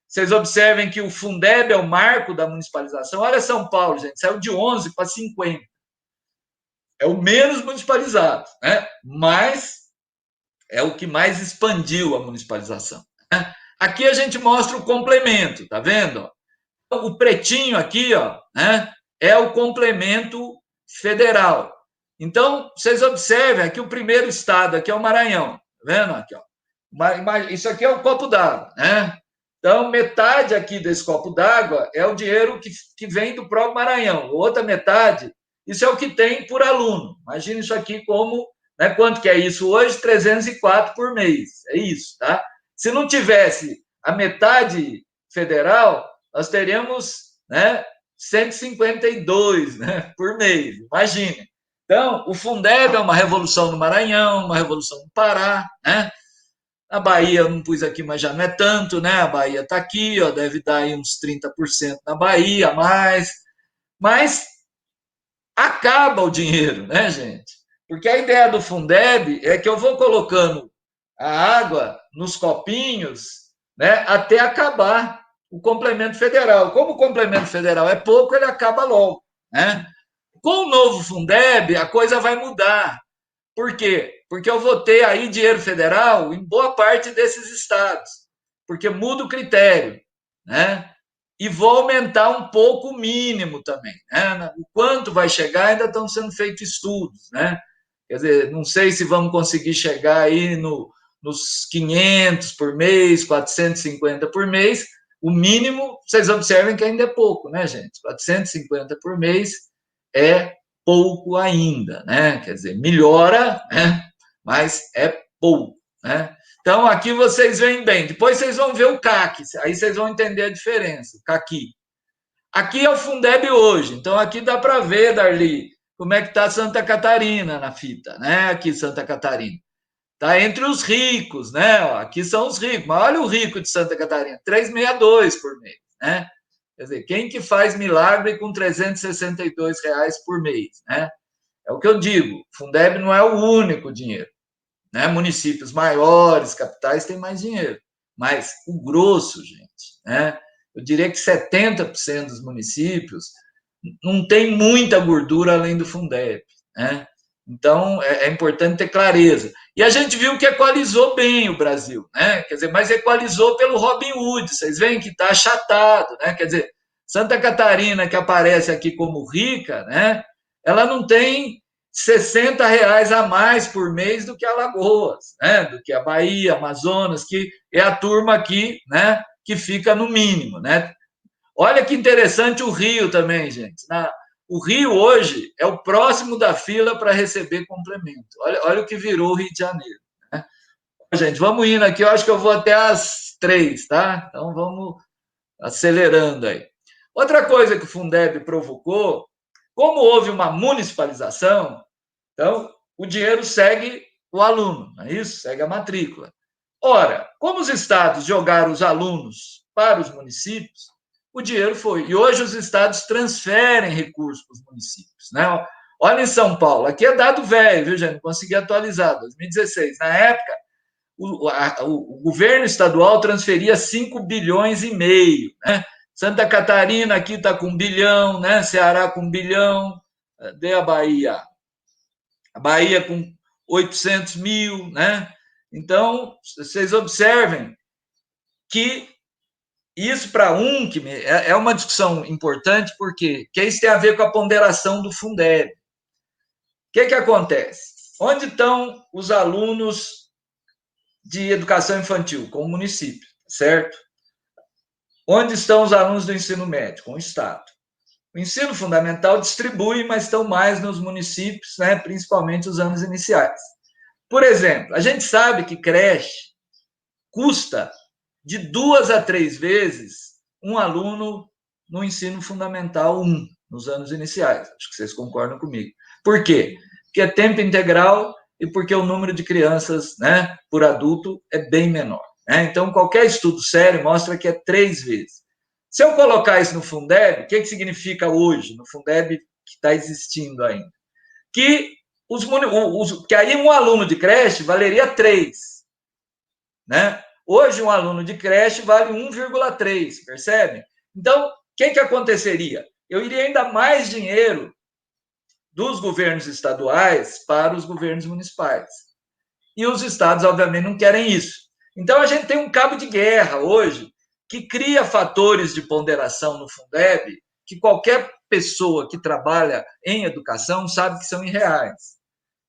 Vocês observem que o Fundeb é o marco da municipalização. Olha São Paulo, gente, saiu de 11 para 50. É o menos municipalizado, né? Mas é o que mais expandiu a municipalização, né? Aqui a gente mostra o complemento, tá vendo? O pretinho aqui, ó, né? É o complemento federal. Então, vocês observem aqui o primeiro estado, aqui é o Maranhão, tá vendo? Aqui, ó. Isso aqui é o copo d'água, né? Então, metade aqui desse copo d'água é o dinheiro que vem do próprio Maranhão. Outra metade, isso é o que tem por aluno. Imagina isso aqui como, né, quanto que é isso hoje? 304 por mês. É isso, tá? Se não tivesse a metade federal, nós teríamos, né, 152, né, por mês, imagine. Então, o Fundeb é uma revolução no Maranhão, uma revolução no Pará, né? A Bahia, eu não pus aqui, mas já não é tanto, né? A Bahia está aqui, ó, deve dar aí uns 30% na Bahia, mais. Mas acaba o dinheiro, né, gente? Porque a ideia do Fundeb é que eu vou colocando a água nos copinhos, né, até acabar o complemento federal. Como o complemento federal é pouco, ele acaba logo, né? Com o novo Fundeb, a coisa vai mudar. Por quê? Porque eu vou ter aí dinheiro federal em boa parte desses estados, porque muda o critério, né? E vou aumentar um pouco o mínimo também, né? O quanto vai chegar, ainda estão sendo feitos estudos, né? Quer dizer, não sei se vamos conseguir chegar aí nos 500 por mês, 450 por mês. O mínimo, vocês observem que ainda é pouco, né, gente? 450 por mês é pouco ainda, né? Quer dizer, melhora, né? Mas é pouco, né? Então, aqui vocês veem bem. Depois vocês vão ver o CAC, aí vocês vão entender a diferença, o CAQui. Aqui é o Fundeb hoje, então aqui dá para ver, Darli, como é que está Santa Catarina na fita, né? Aqui Santa Catarina. Está entre os ricos, né? Aqui são os ricos, mas olha o rico de Santa Catarina, 362 por mês, né? Quer dizer, quem que faz milagre com R$362 por mês, né? É o que eu digo, Fundeb não é o único dinheiro, né? Municípios maiores, capitais, têm mais dinheiro, mas o grosso, gente, né? Eu diria que 70% dos municípios não tem muita gordura além do Fundeb, né? Então, é importante ter clareza. E a gente viu que equalizou bem o Brasil, né? Quer dizer, mas equalizou pelo Robin Hood. Vocês veem que está achatado, né? Quer dizer, Santa Catarina, que aparece aqui como rica, né? Ela não tem R$60 a mais por mês do que Alagoas, né? Do que a Bahia, Amazonas, que é a turma aqui, né? Que fica no mínimo, né? Olha que interessante o Rio também, gente. O Rio hoje é o próximo da fila para receber complemento. Olha o que virou o Rio de Janeiro, né? Gente, vamos indo aqui. Eu acho que eu vou até às 3, tá? Então vamos acelerando aí. Outra coisa que o Fundeb provocou, como houve uma municipalização, então o dinheiro segue o aluno, não é isso? Segue a matrícula. Ora, como os estados jogaram os alunos para os municípios, o dinheiro foi. E hoje os estados transferem recursos para os municípios, né? Olha em São Paulo, aqui é dado velho, viu, gente? Não consegui atualizar, 2016. Na época, o governo estadual transferia 5,5 bilhões, né? Santa Catarina aqui está com 1 bilhão, né? Ceará com 1 bilhão, dê a Bahia com 800 mil, né? Então, vocês observem que isso para que é uma discussão importante, porque isso tem a ver com a ponderação do Fundeb. O que acontece? Onde estão os alunos de educação infantil? Com o município, certo? Onde estão os alunos do ensino médio? Com o Estado. O ensino fundamental distribui, mas estão mais nos municípios, né? Principalmente os anos iniciais. Por exemplo, a gente sabe que creche custa de 2 a 3 vezes um aluno no ensino fundamental 1, nos anos iniciais. Acho que vocês concordam comigo. Por quê? Porque é tempo integral e porque o número de crianças, né, por adulto é bem menor, né? Então, qualquer estudo sério mostra que é 3 vezes. Se eu colocar isso no Fundeb, o que significa hoje, no Fundeb que está existindo ainda? Que, que aí um aluno de creche valeria 3, né? Hoje, um aluno de creche vale 1,3, percebe? Então, o que aconteceria? Eu iria ainda mais dinheiro dos governos estaduais para os governos municipais. E os estados, obviamente, não querem isso. Então, a gente tem um cabo de guerra hoje que cria fatores de ponderação no Fundeb que qualquer pessoa que trabalha em educação sabe que são irreais.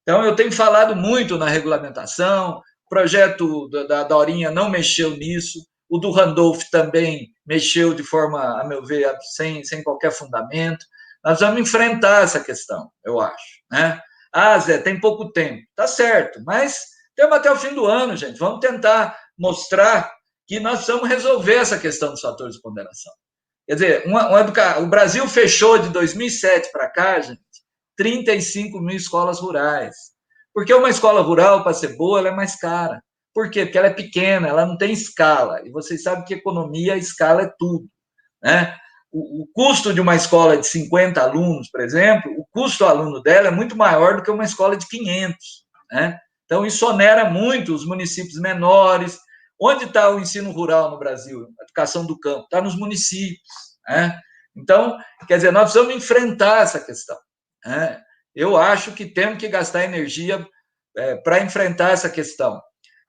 Então, eu tenho falado muito na regulamentação. O projeto da Dorinha não mexeu nisso, o do Randolph também mexeu de forma, a meu ver, sem qualquer fundamento. Nós vamos enfrentar essa questão, eu acho, né? Ah, Zé, tem pouco tempo. Tá certo, mas temos até o fim do ano, gente. Vamos tentar mostrar que nós precisamos resolver essa questão dos fatores de ponderação. Quer dizer, o Brasil fechou de 2007 para cá, gente, 35 mil escolas rurais. Porque uma escola rural, para ser boa, ela é mais cara. Por quê? Porque ela é pequena, ela não tem escala. E vocês sabem que economia, escala é tudo, né? O custo de uma escola de 50 alunos, por exemplo, o custo do aluno dela é muito maior do que uma escola de 500, né? Então, isso onera muito os municípios menores. Onde está o ensino rural no Brasil? A educação do campo? Está nos municípios, né? Então, quer dizer, nós precisamos enfrentar essa questão, né? Eu acho que temos que gastar energia para enfrentar essa questão.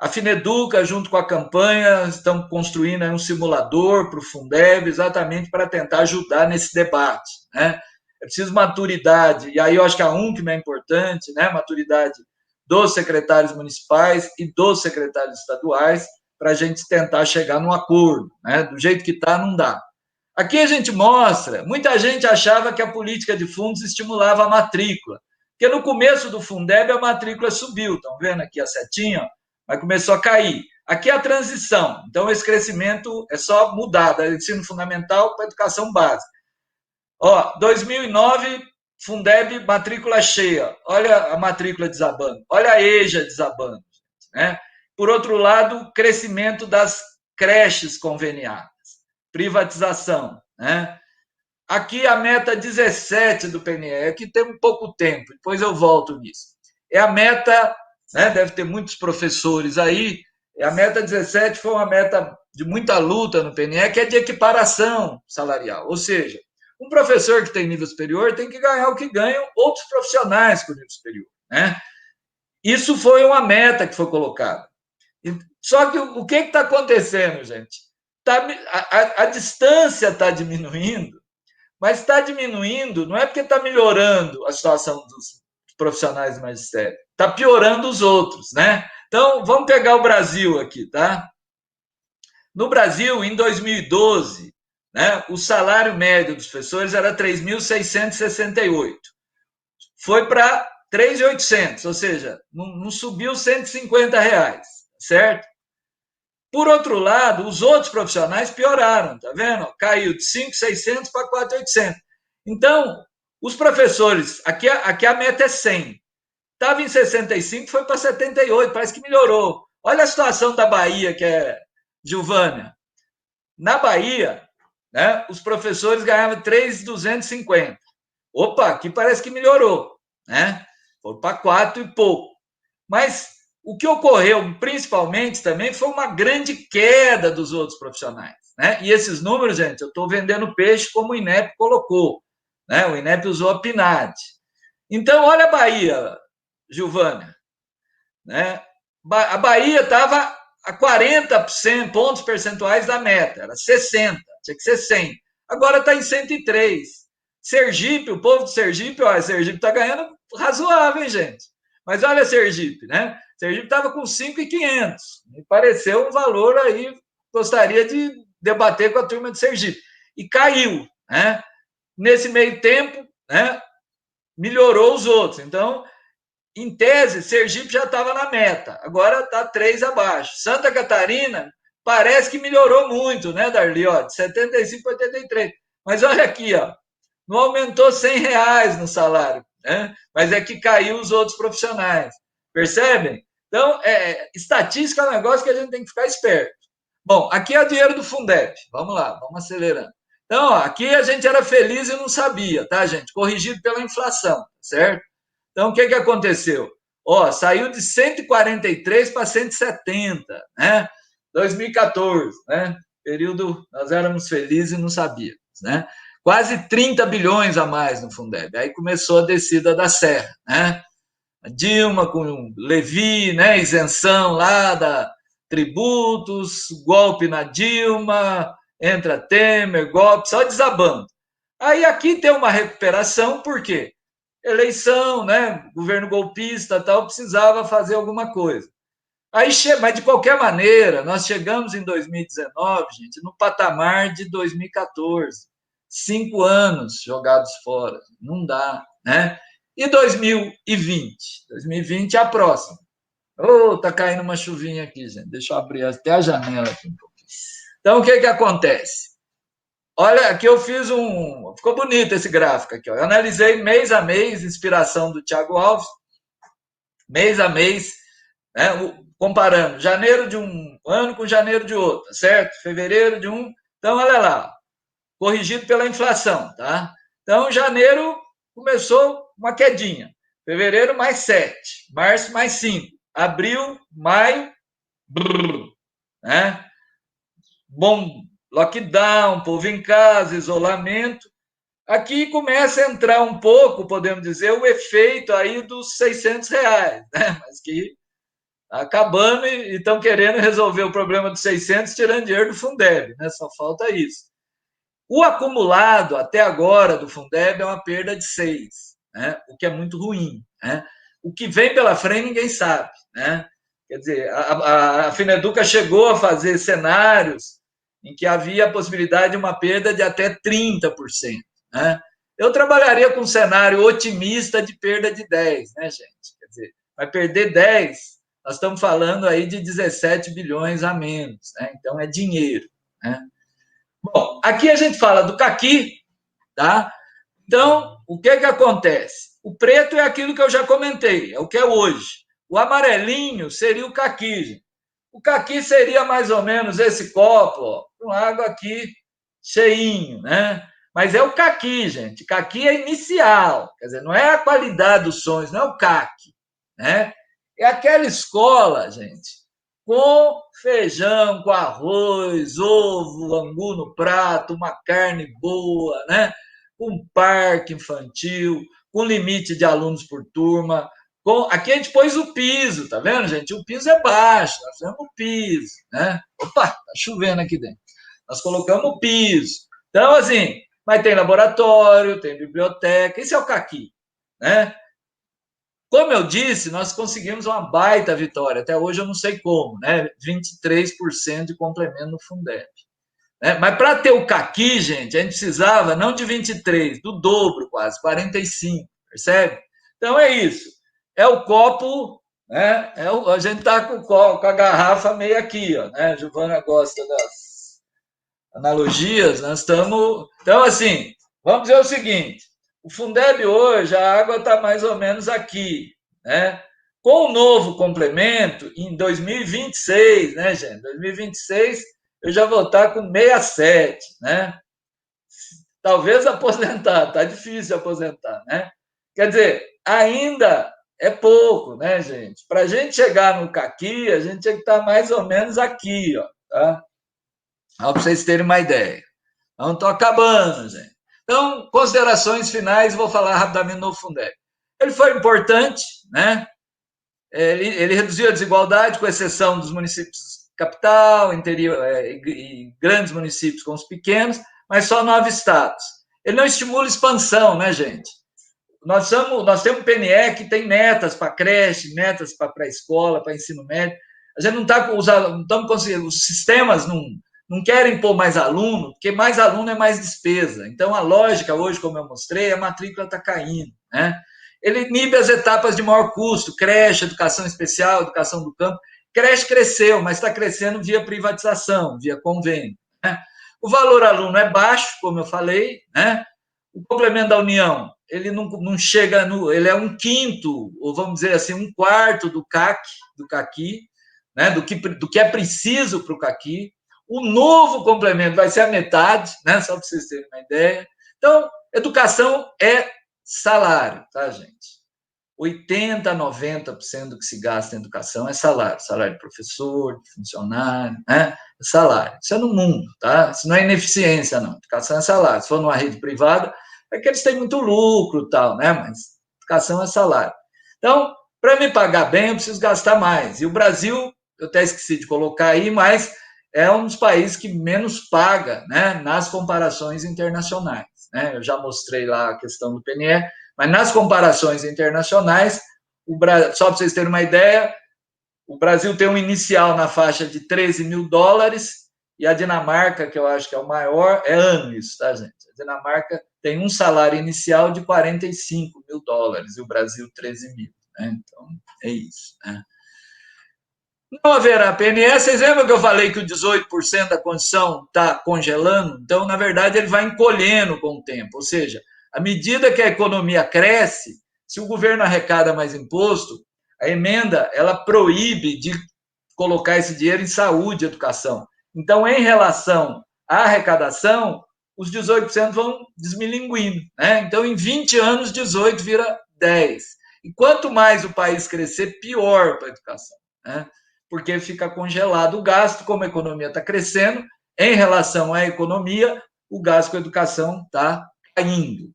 A Fineduca, junto com a campanha, estão construindo um simulador para o Fundeb, exatamente para tentar ajudar nesse debate, né? É preciso maturidade, e aí eu acho que a UNCM é importante, né? Maturidade dos secretários municipais e dos secretários estaduais, para a gente tentar chegar num acordo, né? Do jeito que está, não dá. Aqui a gente mostra, muita gente achava que a política de fundos estimulava a matrícula, porque no começo do Fundeb a matrícula subiu, estão vendo aqui a setinha, mas começou a cair. Aqui é a transição, então esse crescimento é só mudar do ensino fundamental para a educação básica. 2009, Fundeb, matrícula cheia, olha a matrícula desabando, olha a EJA desabando, né? Por outro lado, crescimento das creches conveniadas, privatização, né? Aqui a meta 17 do PNE, aqui tem um pouco tempo, depois eu volto nisso. É a meta, né, deve ter muitos professores aí, a meta 17 foi uma meta de muita luta no PNE, que é de equiparação salarial, ou seja, um professor que tem nível superior tem que ganhar o que ganham outros profissionais com nível superior, né? Isso foi uma meta que foi colocada. Só que o que está acontecendo, gente? A distância está diminuindo, mas está diminuindo, não é porque está melhorando a situação dos profissionais do magistério, está piorando os outros, né? Então, vamos pegar o Brasil aqui, tá? No Brasil, em 2012, né, o salário médio dos professores era 3.668. Foi para 3.800, ou seja, não subiu R$150, certo? Por outro lado, os outros profissionais pioraram, tá vendo? Caiu de 5.600 para 4.800. Então, os professores, aqui a meta é 100. Estava em 65, foi para 78, parece que melhorou. Olha a situação da Bahia, que é Gilvânia. Na Bahia, né, os professores ganhavam 3.250. Opa, aqui parece que melhorou, né? Foi para 4 e pouco. Mas o que ocorreu, principalmente, também foi uma grande queda dos outros profissionais, né? E esses números, gente, eu estou vendendo peixe como o INEP colocou, né? O INEP usou a PNAD. Então, olha a Bahia, Gilvânia, né? A Bahia estava a 40% pontos percentuais da meta, era 60, tinha que ser 100. Agora está em 103. Sergipe, o povo de Sergipe, olha, Sergipe está ganhando razoável, hein, gente? Mas olha Sergipe, né? Sergipe estava com 5.500. Me pareceu um valor aí, gostaria de debater com a turma de Sergipe. E caiu, né? Nesse meio tempo, né? Melhorou os outros. Então, em tese, Sergipe já estava na meta. Agora está 3 abaixo. Santa Catarina parece que melhorou muito, né, Darli? Ó, de 75 para 83. Mas olha aqui, ó, não aumentou R$100 no salário, né? Mas é que caiu os outros profissionais. Percebem? Então, estatística é um negócio que a gente tem que ficar esperto. Bom, aqui é o dinheiro do Fundeb. Vamos lá, vamos acelerando. Então, ó, aqui a gente era feliz e não sabia, tá, gente? Corrigido pela inflação, certo? Então, o que aconteceu? Ó, saiu de 143 para 170, né? 2014, né? Período, nós éramos felizes e não sabíamos, né? Quase 30 bilhões a mais no Fundeb. Aí começou a descida da serra, né? A Dilma com Levi, né? Isenção lá da tributos, golpe na Dilma, entra Temer, golpe, só desabando. Aí aqui tem uma recuperação, por quê? Eleição, né? Governo golpista, tal, precisava fazer alguma coisa. Aí, mas de qualquer maneira, nós chegamos em 2019, gente, no patamar de 2014. 5 anos jogados fora, não dá, né? E 2020? 2020 é a próxima. Tá caindo uma chuvinha aqui, gente. Deixa eu abrir até a janela aqui um pouquinho. Então, o que acontece? Olha, aqui eu fiz ficou bonito esse gráfico aqui. Ó. Eu analisei mês a mês, inspiração do Thiago Alves, mês a mês, né, comparando janeiro de um ano com janeiro de outro, certo? Fevereiro de um. Então, olha lá, corrigido pela inflação, tá? Então, janeiro começou uma quedinha. Fevereiro, mais 7. Março, mais 5. Abril, maio, né? Bom, lockdown, povo em casa, isolamento. Aqui começa a entrar um pouco, podemos dizer, o efeito aí dos R$600, né? Mas que tá acabando e estão querendo resolver o problema dos 600 tirando dinheiro do Fundeb, né? Só falta isso. O acumulado até agora do Fundeb é uma perda de 6, né? O que é muito ruim, né? O que vem pela frente ninguém sabe, né? Quer dizer, a Fineduca chegou a fazer cenários em que havia a possibilidade de uma perda de até 30%, né? Eu trabalharia com um cenário otimista de perda de 10, né, gente? Quer dizer, vai perder 10, nós estamos falando aí de 17 bilhões a menos, né? Então é dinheiro, né? Bom, aqui a gente fala do caqui, tá? Então, o que acontece? O preto é aquilo que eu já comentei, é o que é hoje. O amarelinho seria o caqui, gente. O caqui seria mais ou menos esse copo, ó, com água aqui cheinho, né? Mas é o caqui, gente. Caqui é inicial, quer dizer, não é a qualidade dos sonhos, não é o caqui, né? É aquela escola, gente, com feijão, com arroz, ovo, angu no prato, uma carne boa, né? Com parque infantil, com limite de alunos por turma. Aqui a gente pôs o piso, tá vendo, gente? O piso é baixo, nós fizemos o piso, né? Opa, tá chovendo aqui dentro. Nós colocamos o piso. Então, assim, mas tem laboratório, tem biblioteca, isso é o caqui, né? Como eu disse, nós conseguimos uma baita vitória. Até hoje eu não sei como, né? 23% de complemento no Fundeb. Né? Mas para ter o caqui, gente, a gente precisava não de 23, do dobro quase, 45, percebe? Então é isso. É o copo, né? A gente está com a garrafa meio aqui, ó, né? A Giovana gosta das analogias, nós estamos. Então, assim, vamos dizer o seguinte: o Fundeb hoje, a água está mais ou menos aqui, né? Com o novo complemento, em 2026, né, gente? 2026, eu já vou estar com 67, né? Talvez aposentar, tá difícil aposentar, né? Quer dizer, ainda é pouco, né, gente? Para a gente chegar no caqui, a gente tinha que estar mais ou menos aqui, ó, tá? Para vocês terem uma ideia. Então, estou acabando, gente. Então, considerações finais, vou falar rapidamente no Fundeb. Ele foi importante, né? Ele reduziu a desigualdade, com exceção dos municípios capital, interior e grandes municípios com os pequenos, mas só 9 estados. Ele não estimula expansão, né, gente? Nós temos um PNE que tem metas para creche, metas para pré-escola, para ensino médio. A gente não está usando, não estamos conseguindo, os sistemas não querem pôr mais aluno, porque mais aluno é mais despesa. Então, a lógica hoje, como eu mostrei, a matrícula está caindo, né? Ele inibe as etapas de maior custo, creche, educação especial, educação do campo. Creche cresceu, mas está crescendo via privatização, via convênio, né? O valor aluno é baixo, como eu falei, né? O complemento da União, ele não chega ele é um quinto, ou vamos dizer assim, um quarto do caqui, né? do que é preciso para o caqui. O novo complemento vai ser a metade, né? Só para vocês terem uma ideia. Então, educação é salário, tá, gente? 80% a 90% do que se gasta em educação é salário. Salário de professor, de funcionário, né? É salário. Isso é no mundo, tá? Isso não é ineficiência, não. Educação é salário. Se for numa rede privada, é que eles têm muito lucro e tal, né? Mas educação é salário. Então, para me pagar bem, eu preciso gastar mais. E o Brasil, eu até esqueci de colocar aí, mas é um dos países que menos paga, né, nas comparações internacionais, né? Eu já mostrei lá a questão do PNE, mas nas comparações internacionais, só para vocês terem uma ideia, o Brasil tem um inicial na faixa de $13 mil, e a Dinamarca, que eu acho que é o maior, é ano isso, tá, gente? A Dinamarca tem um salário inicial de $45 mil, e o Brasil 13 mil, né? Então, é isso, né? Não haverá PNE. Vocês lembram que eu falei que o 18% da Constituição está congelando? Então, na verdade, ele vai encolhendo com o tempo. Ou seja, à medida que a economia cresce, se o governo arrecada mais imposto, a emenda ela proíbe de colocar esse dinheiro em saúde e educação. Então, em relação à arrecadação, os 18% vão desmilinguindo. Né? Então, em 20 anos, 18 vira 10. E quanto mais o país crescer, pior para a educação. Né? Porque fica congelado o gasto, como a economia está crescendo, em relação à economia, o gasto com a educação está caindo.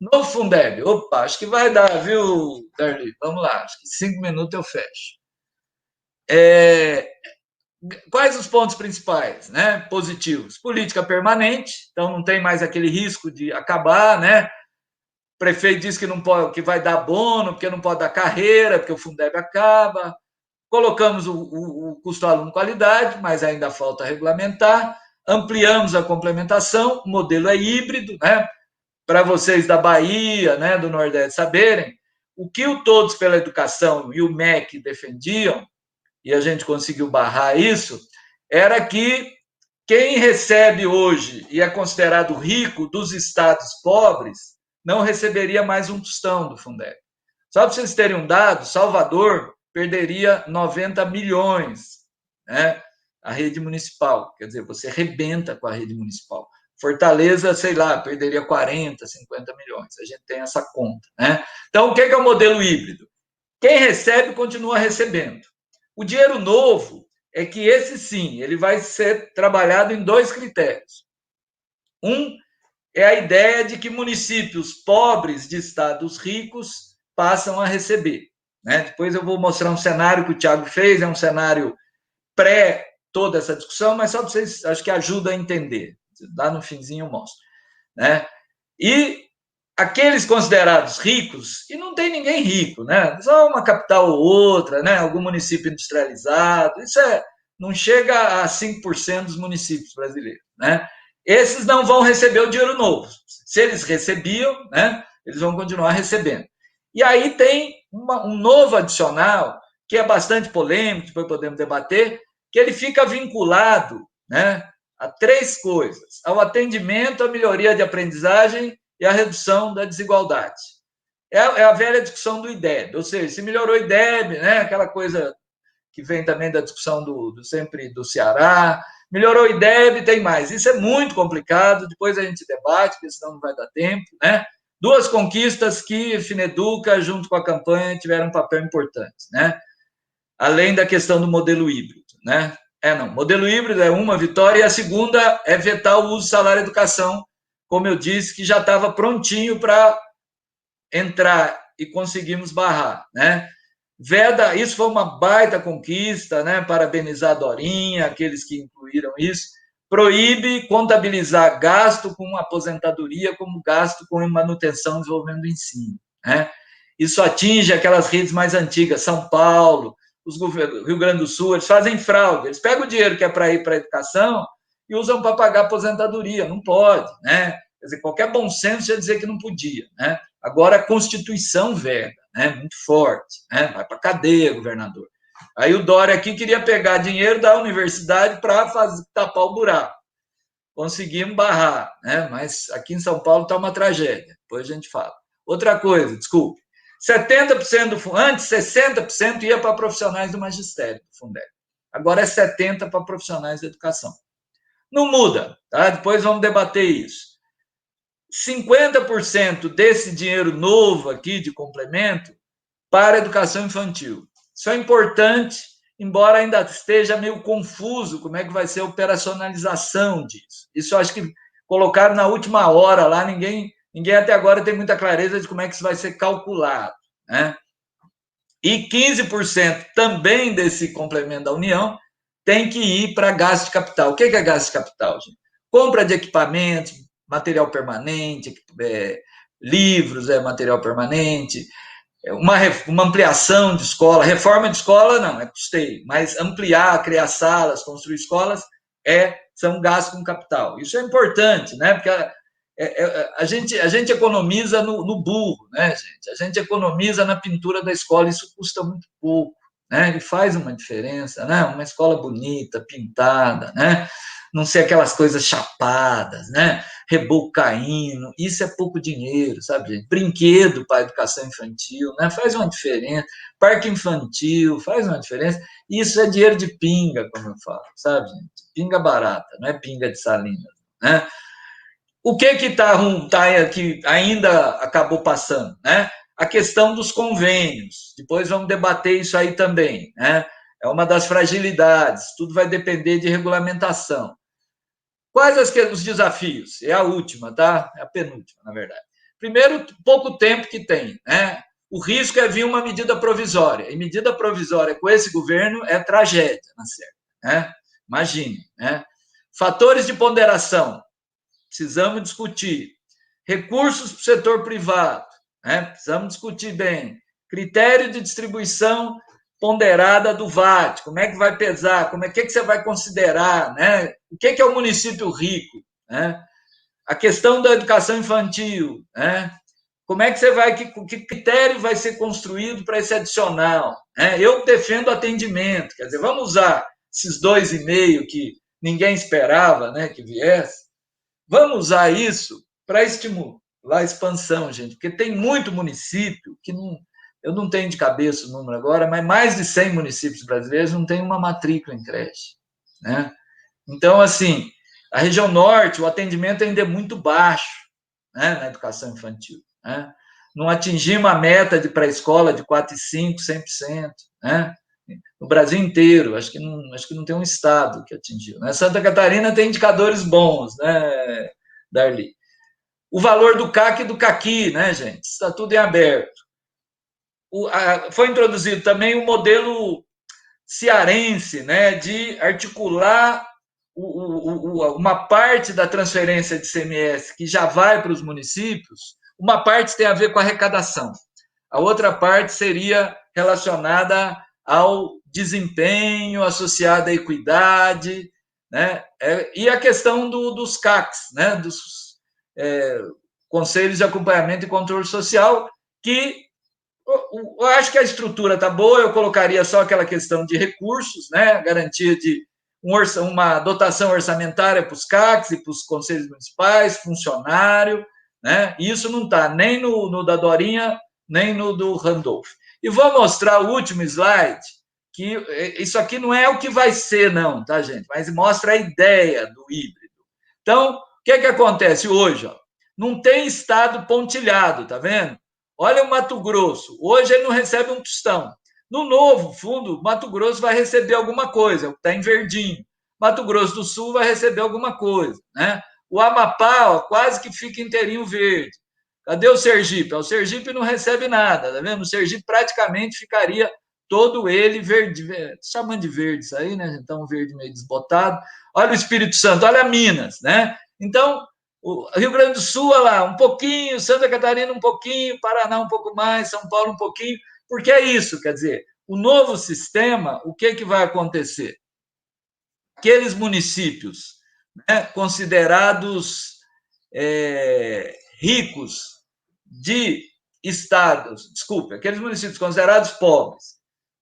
No Fundeb, opa, acho que vai dar, viu, Darli? Vamos lá, acho que 5 minutos eu fecho. Quais os pontos principais, né? Positivos? Política permanente, então não tem mais aquele risco de acabar, né? O prefeito diz que não pode, que vai dar bono, porque não pode dar carreira, porque o Fundeb acaba. Colocamos o custo aluno qualidade, mas ainda falta regulamentar. Ampliamos a complementação, o modelo é híbrido, né? Para vocês da Bahia, né, do Nordeste saberem, o que o Todos pela Educação e o MEC defendiam, e a gente conseguiu barrar isso, era que quem recebe hoje e é considerado rico dos estados pobres não receberia mais um tostão do Fundeb. Só para vocês terem um dado, Salvador perderia 90 milhões, né? A rede municipal, quer dizer, você rebenta com a rede municipal. Fortaleza, sei lá, perderia 40, 50 milhões. A gente tem essa conta, né? Então, o que é o modelo híbrido? Quem recebe continua recebendo. O dinheiro novo é que esse sim, ele vai ser trabalhado em 2 critérios. Um é a ideia de que municípios pobres de estados ricos passam a receber. Né? Depois eu vou mostrar um cenário que o Thiago fez, é um cenário pré toda essa discussão, mas só para vocês, acho que ajuda a entender. Lá no finzinho eu mostro. Né? E aqueles considerados ricos, e não tem ninguém rico, né? Só uma capital ou outra, né? Algum município industrializado, isso não chega a 5% dos municípios brasileiros, né? Esses não vão receber o dinheiro novo. Se eles recebiam, né? Eles vão continuar recebendo. E aí tem um novo adicional, que é bastante polêmico, depois podemos debater, que ele fica vinculado, né, a 3 coisas: ao atendimento, à melhoria de aprendizagem e a redução da desigualdade. É a velha discussão do IDEB, ou seja, se melhorou o IDEB, né, aquela coisa que vem também da discussão sempre do Ceará, melhorou o IDEB, tem mais. Isso é muito complicado, depois a gente debate, porque senão não vai dar tempo, né? 2 conquistas que Fineduca, junto com a campanha, tiveram um papel importante, né? Além da questão do modelo híbrido, né? Modelo híbrido é uma vitória, e a segunda é vetar o uso do salário educação, como eu disse, que já estava prontinho para entrar e conseguimos barrar, né? Veda, isso foi uma baita conquista, né? Parabenizar a Dorinha, aqueles que incluíram isso. Proíbe contabilizar gasto com aposentadoria como gasto com manutenção e desenvolvimento do ensino, né? Isso atinge aquelas redes mais antigas, São Paulo, Rio Grande do Sul, eles fazem fraude, eles pegam o dinheiro que é para ir para a educação e usam para pagar aposentadoria, não pode, né? Quer dizer, qualquer bom senso ia dizer que não podia, né? Agora a Constituição veda, né? Muito forte, né? Vai para a cadeia, governador. Aí o Dória aqui queria pegar dinheiro da universidade para tapar o buraco. Conseguimos barrar, né? Mas aqui em São Paulo está uma tragédia, depois a gente fala. Outra coisa, desculpe, 70% antes 60% ia para profissionais do magistério do Fundeb. Agora é 70% para profissionais da educação. Não muda, tá? Depois vamos debater isso. 50% desse dinheiro novo aqui de complemento para a educação infantil. Isso é importante, embora ainda esteja meio confuso como é que vai ser a operacionalização disso. Isso eu acho que colocaram na última hora lá, ninguém até agora tem muita clareza de como é que isso vai ser calculado, né? E 15% também desse complemento da União tem que ir para gasto de capital. O que é gasto de capital, gente? Compra de equipamentos, material permanente, livros, material permanente, uma ampliação de escola, reforma de escola não, é custeio, mas ampliar, criar salas, construir escolas, são gastos com capital. Isso é importante, né? Porque a gente economiza no burro, né, gente? A gente economiza na pintura da escola, isso custa muito pouco, né? Ele faz uma diferença, né? Uma escola bonita, pintada, né? Não ser aquelas coisas chapadas, né? Reboco caindo, isso é pouco dinheiro, sabe, gente? Brinquedo para a educação infantil, né? Faz uma diferença. Parque infantil, faz uma diferença. Isso é dinheiro de pinga, como eu falo, sabe, gente? Pinga barata, não é pinga de Salinas, né? O que que ainda acabou passando, né? A questão dos convênios. Depois vamos debater isso aí também, né? É uma das fragilidades. Tudo vai depender de regulamentação. Quais os desafios? É a última, tá? É a penúltima, na verdade. Primeiro, pouco tempo que tem, né? O risco é vir uma medida provisória. E medida provisória com esse governo é tragédia, na certa, né? Imagine, né? Fatores de ponderação. Precisamos discutir. Recursos para o setor privado, né? Precisamos discutir bem. Critério de distribuição ponderada do VAT, como é que vai pesar, como é que você vai considerar, né? O que é o município rico, né? A questão da educação infantil, né? Como é que você vai, que critério vai ser construído para esse adicional, né? Eu defendo atendimento, quer dizer, vamos usar esses 2,5 que ninguém esperava, né, que viesse. Vamos usar isso para estimular a expansão, gente, porque tem muito município que não, eu não tenho de cabeça o número agora, mas mais de 100 municípios brasileiros não têm uma matrícula em creche, né? Então, assim, a região norte, o atendimento ainda é muito baixo, né, na educação infantil, né? Não atingimos a meta de pré-escola de 4,5%, 100%, né? No Brasil inteiro, acho que não tem um estado que atingiu, né? Santa Catarina tem indicadores bons, né, Darli? O valor do CAC e do CAQui, né, gente? Está tudo em aberto. Foi introduzido também o modelo cearense, né, de articular uma parte da transferência de ICMS que já vai para os municípios, uma parte tem a ver com a arrecadação, a outra parte seria relacionada ao desempenho associado à equidade, né, e a questão dos CACs, né, dos Conselhos de Acompanhamento e Controle Social, que eu acho que a estrutura está boa, eu colocaria só aquela questão de recursos, né? Garantia de uma dotação orçamentária para os CACs e para os conselhos municipais, funcionário, né? Isso não está nem no da Dorinha, nem no do Randolph. E vou mostrar o último slide, que isso aqui não é o que vai ser, não, tá, gente? Mas mostra a ideia do híbrido. Então, o que acontece hoje? Ó? Não tem estado pontilhado, tá vendo? Olha o Mato Grosso, hoje ele não recebe um tostão. No novo fundo, Mato Grosso vai receber alguma coisa, está em verdinho. Mato Grosso do Sul vai receber alguma coisa, né? O Amapá, ó, quase que fica inteirinho verde. Cadê o Sergipe? O Sergipe não recebe nada, tá vendo? O Sergipe praticamente ficaria todo ele verde, chamando de verde isso aí, né? Então, verde meio desbotado. Olha o Espírito Santo, olha Minas, né? Então, o Rio Grande do Sul, olha lá, um pouquinho, Santa Catarina um pouquinho, Paraná um pouco mais, São Paulo um pouquinho, porque é isso, quer dizer, o novo sistema, o que vai acontecer? Aqueles municípios, né, considerados ricos de estados, desculpe, aqueles municípios considerados pobres,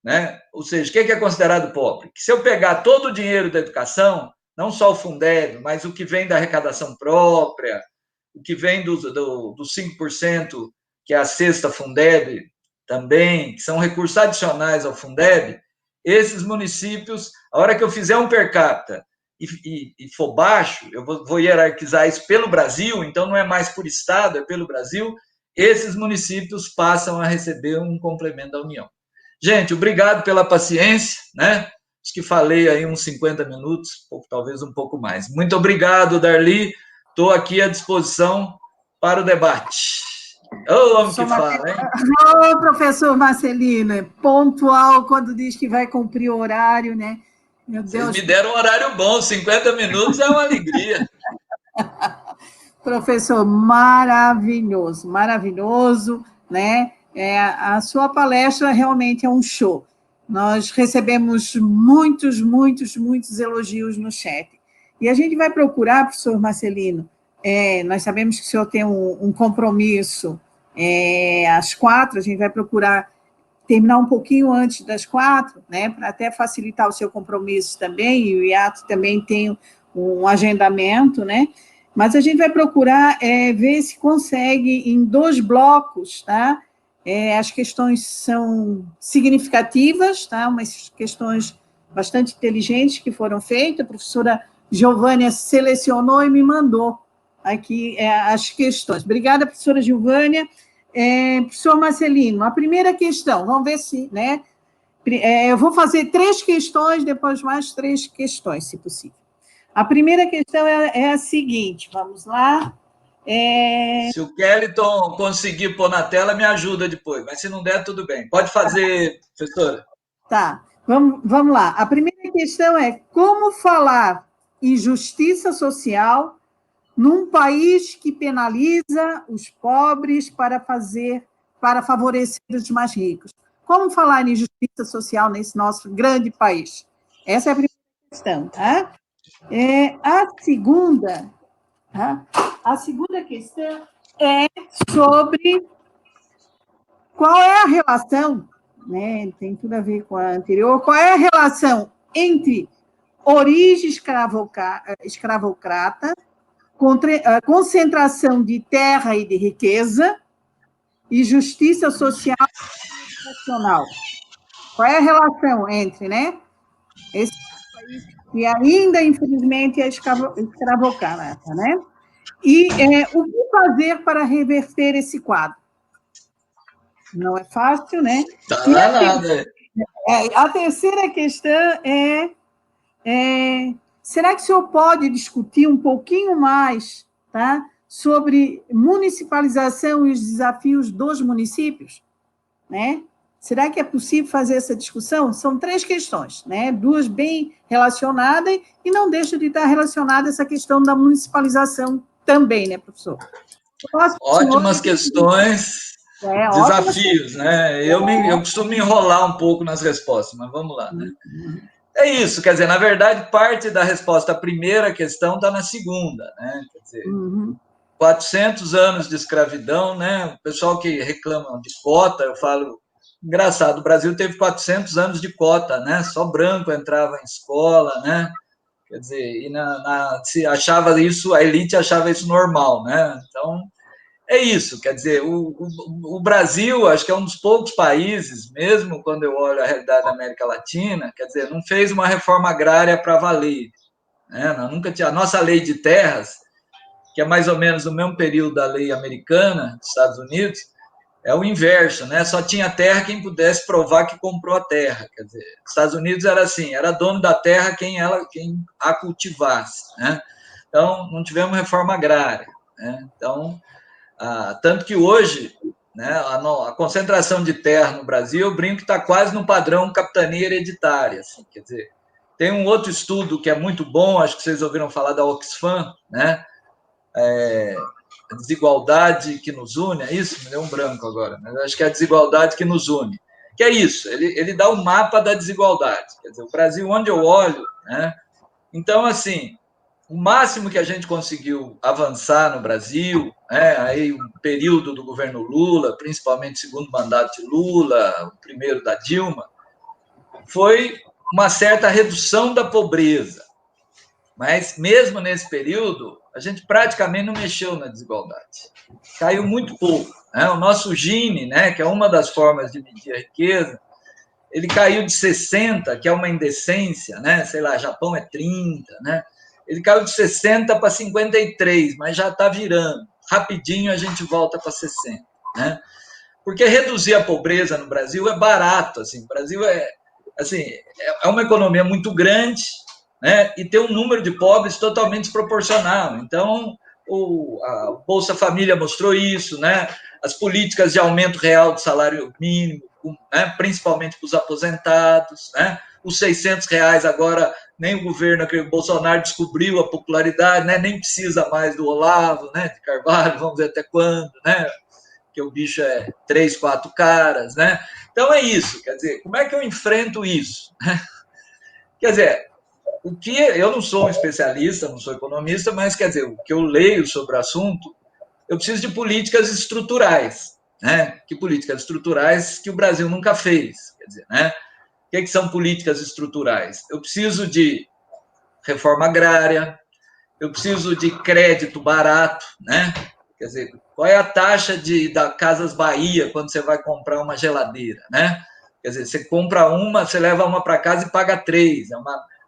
né? Ou seja, o que é considerado pobre? Que se eu pegar todo o dinheiro da educação, não só o Fundeb, mas o que vem da arrecadação própria, o que vem dos 5%, que é a cesta Fundeb também, que são recursos adicionais ao Fundeb, esses municípios, a hora que eu fizer um per capita e for baixo, eu vou hierarquizar isso pelo Brasil, então não é mais por estado, é pelo Brasil, esses municípios passam a receber um complemento da União. Gente, obrigado pela paciência, né? Acho que falei aí uns 50 minutos, talvez um pouco mais. Muito obrigado, Darli. Estou aqui à disposição para o debate. Ô, homem que fala, hein? Ô, professor Marcelino, é pontual quando diz que vai cumprir o horário, né? Meu Deus. Vocês me deram um horário bom, 50 minutos é uma alegria. Professor, maravilhoso, maravilhoso, né? A sua palestra realmente é um show. Nós recebemos muitos elogios no chat. E a gente vai procurar, professor Marcelino, nós sabemos que o senhor tem um compromisso às 4, a gente vai procurar terminar um pouquinho antes das 4, né, para até facilitar o seu compromisso também, e o IATO também tem um agendamento, né, mas a gente vai procurar ver se consegue em 2 blocos, tá? As questões são significativas, tá? Umas questões bastante inteligentes que foram feitas, a professora Giovânia selecionou e me mandou aqui as questões. Obrigada, professora Giovânia. Professor Marcelino, a primeira questão, vamos ver se, né? Eu vou fazer 3 questões, depois mais 3 questões, se possível. A primeira questão é a seguinte, vamos lá. Se o Kellyton conseguir pôr na tela, me ajuda depois, mas se não der, tudo bem. Pode fazer, professora. Tá, vamos lá. A primeira questão é como falar em justiça social num país que penaliza os pobres para favorecer os mais ricos. Como falar em justiça social nesse nosso grande país? Essa é a primeira questão, tá? A segunda questão é sobre qual é a relação, né? Tem tudo a ver com a anterior, qual é a relação entre origem escravocrata, concentração de terra e de riqueza e justiça social e nacional. Qual é a relação entre, né, esse país que ainda, infelizmente, é escravocrata, né? E o que fazer para reverter esse quadro? Não é fácil, né? Tá nada. A terceira questão será que o senhor pode discutir um pouquinho mais, tá, sobre municipalização e os desafios dos municípios? Né? Será que é possível fazer essa discussão? São 3 questões, né? 2 bem relacionadas e não deixa de estar relacionada essa questão da municipalização também, né, professor? Ótimas questões, desafios, né? Eu costumo me enrolar um pouco nas respostas, mas vamos lá, né? É isso, quer dizer, na verdade, parte da resposta à primeira questão está na segunda, né? Quer dizer, 400 anos de escravidão, né? O pessoal que reclama de cota, eu falo, engraçado, o Brasil teve 400 anos de cota, né? Só branco entrava em escola, né? Quer dizer, se achava isso, a elite achava isso normal, né? Então, é isso, quer dizer, o Brasil, acho que é um dos poucos países, mesmo quando eu olho a realidade da América Latina, quer dizer, não fez uma reforma agrária para valer, né? Nunca tinha, a nossa lei de terras, que é mais ou menos no mesmo período da lei americana dos Estados Unidos, é o inverso, né? Só tinha terra quem pudesse provar que comprou a terra, quer dizer, os Estados Unidos era assim, era dono da terra quem a cultivasse, né? Então, não tivemos reforma agrária, né? Então, tanto que hoje, né, a concentração de terra no Brasil, eu brinco que está quase no padrão capitania hereditária. Assim, quer dizer, tem um outro estudo que é muito bom, acho que vocês ouviram falar da Oxfam, né? A desigualdade que nos une, é isso? Me deu um branco agora, mas acho que é a desigualdade que nos une. Que é isso, ele dá o mapa da desigualdade. Quer dizer, o Brasil, onde eu olho, né? Então, assim, o máximo que a gente conseguiu avançar no Brasil, né, aí o período do governo Lula, principalmente o segundo mandato de Lula, o primeiro da Dilma, foi uma certa redução da pobreza. Mas, mesmo nesse período, a gente praticamente não mexeu na desigualdade. Caiu muito pouco, né? O nosso Gini, né, que é uma das formas de medir a riqueza, ele caiu de 60, que é uma indecência, né? Sei lá, Japão é 30, né? Ele caiu de 60 para 53, mas já está virando. Rapidinho a gente volta para 60, né? Porque reduzir a pobreza no Brasil é barato, assim. O Brasil é uma economia muito grande, né? E tem um número de pobres totalmente desproporcional. Então, a Bolsa Família mostrou isso, né? As políticas de aumento real do salário mínimo, né? Principalmente para os aposentados, né? Os R$ 600 agora, nem o governo, aquele Bolsonaro descobriu a popularidade, né? Nem precisa mais do Olavo, né? De Carvalho, vamos ver até quando, né? Que o bicho é 3, 4 caras, né? Então é isso, quer dizer, como é que eu enfrento isso? Quer dizer, eu não sou um especialista, não sou economista, mas quer dizer, o que eu leio sobre o assunto, eu preciso de políticas estruturais, né? Que políticas estruturais que o Brasil nunca fez. Quer dizer, né? O que são políticas estruturais? Eu preciso de reforma agrária, eu preciso de crédito barato, né? Quer dizer, qual é a taxa da Casas Bahia quando você vai comprar uma geladeira, né? Quer dizer, você compra uma, você leva uma para casa e paga 3.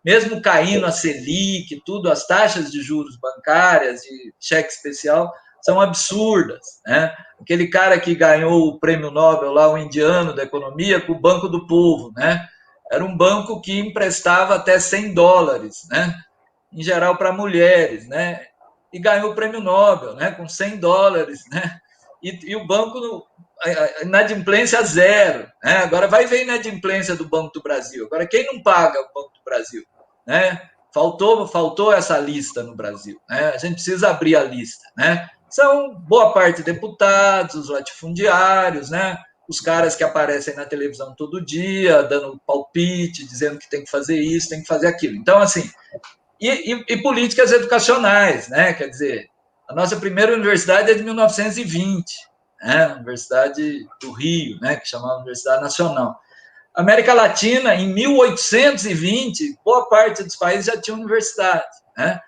Mesmo caindo a Selic, tudo, as taxas de juros bancárias, de cheque especial, são absurdas, né? Aquele cara que ganhou o prêmio Nobel lá, o indiano da economia, com o Banco do Povo, né? Era um banco que emprestava até $100, né? Em geral para mulheres, né? E ganhou o prêmio Nobel, né? Com $100, né? E o banco, a inadimplência zero, né? Agora vai ver a inadimplência do Banco do Brasil. Agora, quem não paga o Banco do Brasil, né? Faltou essa lista no Brasil, né? A gente precisa abrir a lista, né? São boa parte deputados, os latifundiários, né? Os caras que aparecem na televisão todo dia, dando palpite, dizendo que tem que fazer isso, tem que fazer aquilo. Então, assim, e políticas educacionais, né? Quer dizer, a nossa primeira universidade é de 1920, né? A Universidade do Rio, né? Que chamava Universidade Nacional. A América Latina, em 1820, boa parte dos países já tinha universidade, né?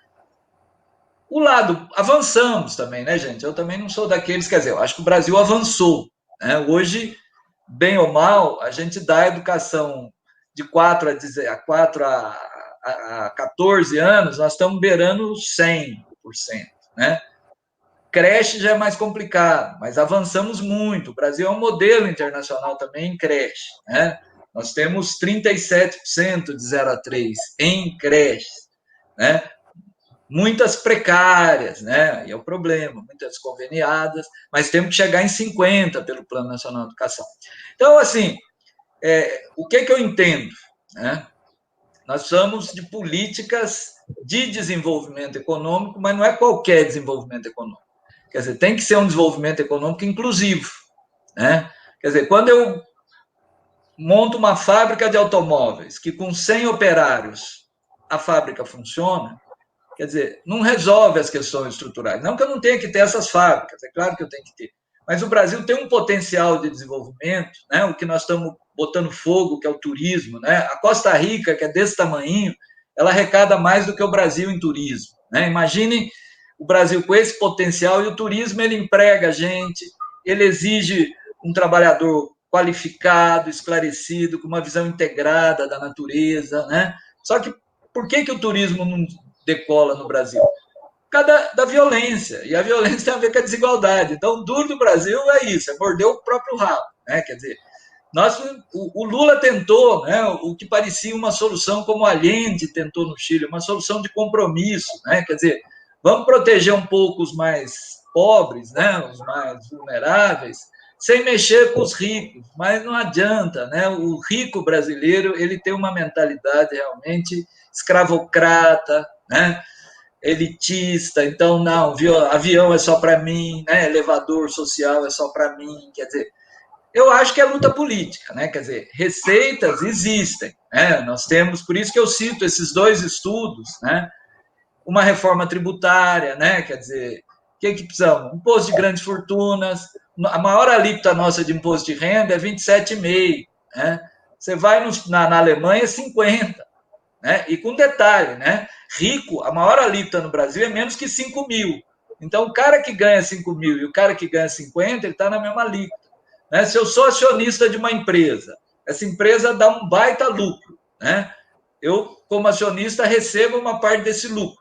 O lado, avançamos também, né, gente? Eu também não sou daqueles, quer dizer, eu acho que o Brasil avançou, né? Hoje, bem ou mal, a gente dá educação de 4 a 14 anos, nós estamos beirando 100%, né? Creche já é mais complicado, mas avançamos muito. O Brasil é um modelo internacional também em creche, né? Nós temos 37% de 0 a 3 em creches, né? Muitas precárias, né? E é o problema, muitas conveniadas, mas temos que chegar em 50 pelo Plano Nacional de Educação. Então, assim, o que eu entendo, né? Nós precisamos de políticas de desenvolvimento econômico, mas não é qualquer desenvolvimento econômico. Quer dizer, tem que ser um desenvolvimento econômico inclusivo, né? Quer dizer, quando eu monto uma fábrica de automóveis que com 100 operários a fábrica funciona, quer dizer, não resolve as questões estruturais. Não que eu não tenha que ter essas fábricas, é claro que eu tenho que ter. Mas o Brasil tem um potencial de desenvolvimento, né? O que nós estamos botando fogo, que é o turismo, né? A Costa Rica, que é desse tamanho, ela arrecada mais do que o Brasil em turismo, né? Imaginem o Brasil com esse potencial, e o turismo ele emprega a gente, ele exige um trabalhador qualificado, esclarecido, com uma visão integrada da natureza, né? Só que por que o turismo não decola no Brasil? Por causa da violência, e a violência tem a ver com a desigualdade. Então, o duro do Brasil é isso, é morder o próprio rabo, né? Quer dizer, o Lula tentou, né, o que parecia uma solução como Allende tentou no Chile, uma solução de compromisso, né? Quer dizer, vamos proteger um pouco os mais pobres, né, os mais vulneráveis, sem mexer com os ricos, mas não adianta, né? O rico brasileiro ele tem uma mentalidade realmente escravocrata, né? Elitista, então não, avião é só para mim, né? Elevador social é só para mim, quer dizer, eu acho que é luta política, né? Quer dizer, receitas existem, né? Nós temos, por isso que eu cito esses dois estudos, né? Uma reforma tributária, né? Quer dizer, o que precisamos? Imposto de grandes fortunas, a maior alíquota nossa de imposto de renda é 27,5%, né? Você vai na Alemanha, 50%, né? E com detalhe, né? Rico, a maior alíquota no Brasil é menos que 5 mil. Então, o cara que ganha 5 mil e o cara que ganha 50, ele está na mesma alíquota. Né? Se eu sou acionista de uma empresa, essa empresa dá um baita lucro, né? Eu, como acionista, recebo uma parte desse lucro.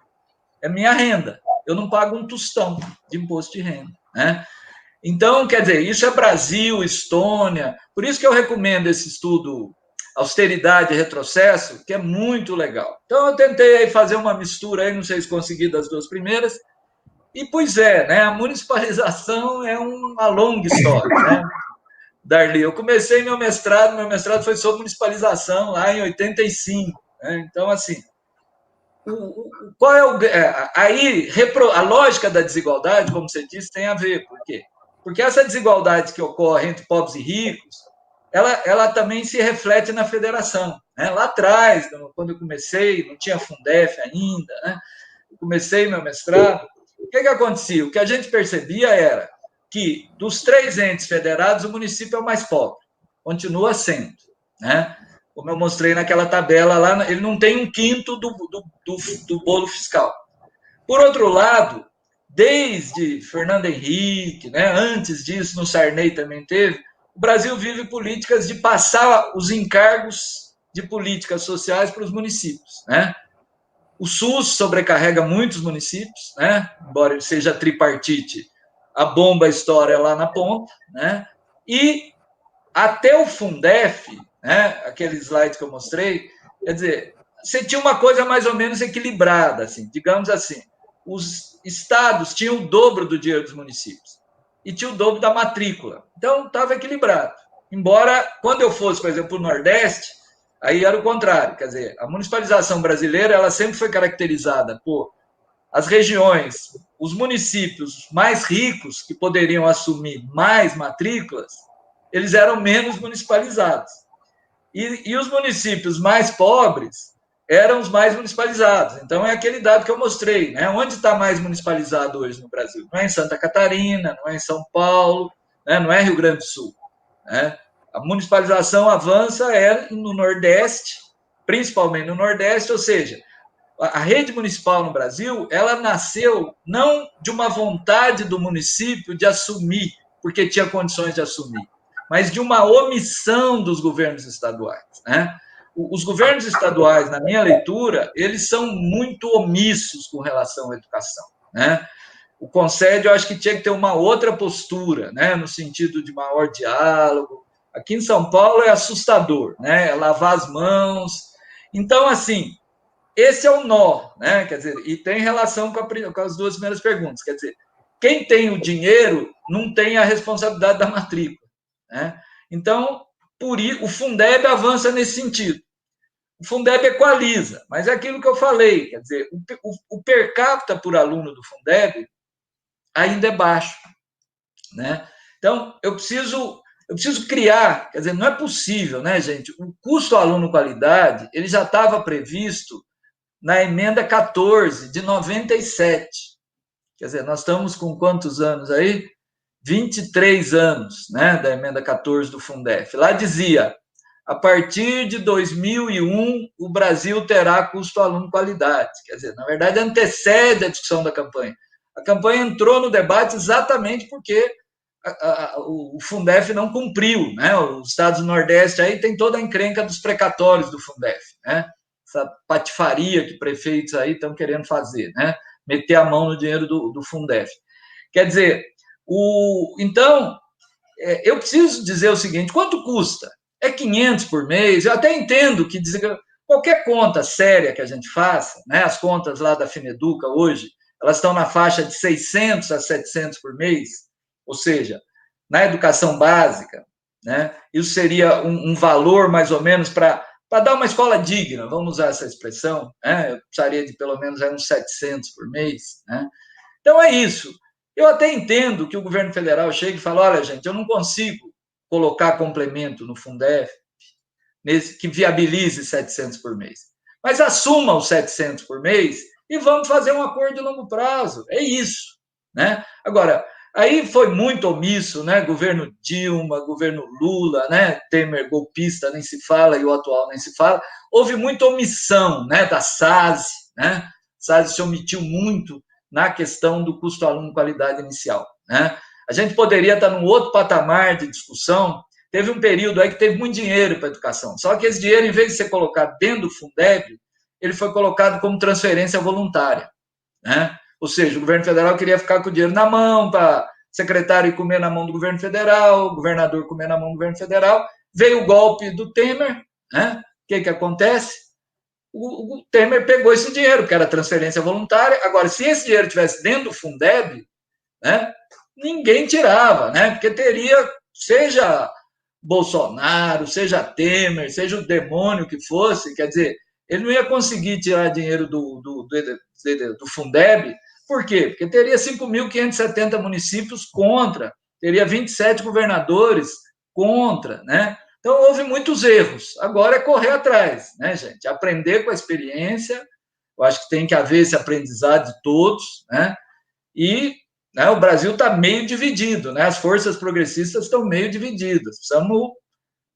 É minha renda. Eu não pago um tostão de imposto de renda, né? Então, quer dizer, isso é Brasil, Estônia. Por isso que eu recomendo esse estudo Austeridade e Retrocesso, que é muito legal. Então, eu tentei fazer uma mistura aí, não sei se consegui das duas primeiras. E, pois é, né? A municipalização é uma longa história, né? Darli, eu comecei meu mestrado foi sobre municipalização lá em 85, né? Então, assim, qual é o... aí, a lógica da desigualdade, como você disse, tem a ver. Por quê? Porque essa desigualdade que ocorre entre pobres e ricos, ela também se reflete na federação, né? Lá atrás, quando eu comecei, não tinha Fundef ainda, né? Eu comecei meu mestrado, o que acontecia? O que a gente percebia era que, dos 3 entes federados, o município é o mais pobre. Continua sendo, né? Como eu mostrei naquela tabela lá, ele não tem 1/5 do bolo fiscal. Por outro lado, desde Fernando Henrique, né, antes disso, no Sarney também teve, o Brasil vive políticas de passar os encargos de políticas sociais para os municípios, né? O SUS sobrecarrega muitos municípios, né? Embora ele seja tripartite, a bomba estoura lá na ponta, né? E até o Fundef, né, aquele slide que eu mostrei, quer dizer, você tinha uma coisa mais ou menos equilibrada, assim, digamos assim, os estados tinham o dobro do dinheiro dos municípios e tinha o dobro da matrícula, então estava equilibrado. Embora, quando eu fosse, por exemplo, para o Nordeste, aí era o contrário, quer dizer, a municipalização brasileira ela sempre foi caracterizada por as regiões, os municípios mais ricos que poderiam assumir mais matrículas, eles eram menos municipalizados. E os municípios mais pobres eram os mais municipalizados. Então, é aquele dado que eu mostrei, né? Onde está mais municipalizado hoje no Brasil? Não é em Santa Catarina, não é em São Paulo, né? Não é Rio Grande do Sul, né? A municipalização avança no Nordeste, principalmente no Nordeste, ou seja, a rede municipal no Brasil, ela nasceu não de uma vontade do município de assumir, porque tinha condições de assumir, mas de uma omissão dos governos estaduais, né? Os governos estaduais, na minha leitura, eles são muito omissos com relação à educação, né? O Conselho, eu acho que tinha que ter uma outra postura, né? No sentido de maior diálogo. Aqui em São Paulo é assustador, né? É lavar as mãos. Então, assim, esse é o nó, né? Quer dizer, e tem relação com as 2 primeiras perguntas. Quer dizer, quem tem o dinheiro não tem a responsabilidade da matrícula, né? Então, o Fundeb avança nesse sentido. O Fundeb equaliza, mas é aquilo que eu falei, quer dizer, o per capita por aluno do Fundeb ainda é baixo, né? Então, eu preciso criar, quer dizer, não é possível, né, gente? O custo aluno qualidade, ele já estava previsto na emenda 14 de 97. Quer dizer, nós estamos com quantos anos aí? 23 anos, né, da emenda 14 do Fundef. Lá dizia, a partir de 2001, o Brasil terá custo aluno qualidade. Quer dizer, na verdade, antecede a discussão da campanha. A campanha entrou no debate exatamente porque o Fundef não cumpriu, né? Os estados do Nordeste aí tem toda a encrenca dos precatórios do Fundef, né? Essa patifaria que prefeitos aí estão querendo fazer, né? Meter a mão no dinheiro do Fundef. Quer dizer, então, eu preciso dizer o seguinte, quanto custa? É 500 por mês? Eu até entendo que qualquer conta séria que a gente faça, né? As contas lá da Fineduca hoje, elas estão na faixa de 600 a 700 por mês, ou seja, na educação básica, né? Isso seria um valor mais ou menos para dar uma escola digna, vamos usar essa expressão, né? Eu precisaria de pelo menos uns 700 por mês, né? Então é isso. Eu até entendo que o governo federal chegue e fale, olha, gente, eu não consigo colocar complemento no Fundef que viabilize 700 por mês. Mas assuma os 700 por mês e vamos fazer um acordo de longo prazo. É isso, né? Agora, aí foi muito omisso, né? Governo Dilma, governo Lula, né? Temer golpista nem se fala e o atual nem se fala. Houve muita omissão, né? Da SASE, né? A SASE se omitiu muito na questão do custo aluno qualidade inicial, né? A gente poderia estar num outro patamar de discussão. Teve um período aí que teve muito dinheiro para a educação, só que esse dinheiro, em vez de ser colocado dentro do Fundeb, ele foi colocado como transferência voluntária, né? Ou seja, o governo federal queria ficar com o dinheiro na mão, para secretário comer na mão do governo federal, o governador comer na mão do governo federal. Veio o golpe do Temer, né? O que acontece? O Temer pegou esse dinheiro, que era transferência voluntária. Agora, se esse dinheiro estivesse dentro do Fundeb, né, ninguém tirava, né? Porque teria, seja Bolsonaro, seja Temer, seja o demônio que fosse, quer dizer, ele não ia conseguir tirar dinheiro do Fundeb. Por quê? Porque teria 5.570 municípios contra, teria 27 governadores contra, né? Então, houve muitos erros. Agora é correr atrás, né, gente? Aprender com a experiência. Eu acho que tem que haver esse aprendizado de todos, né? E né, o Brasil está meio dividido, né? As forças progressistas estão meio divididas. Precisamos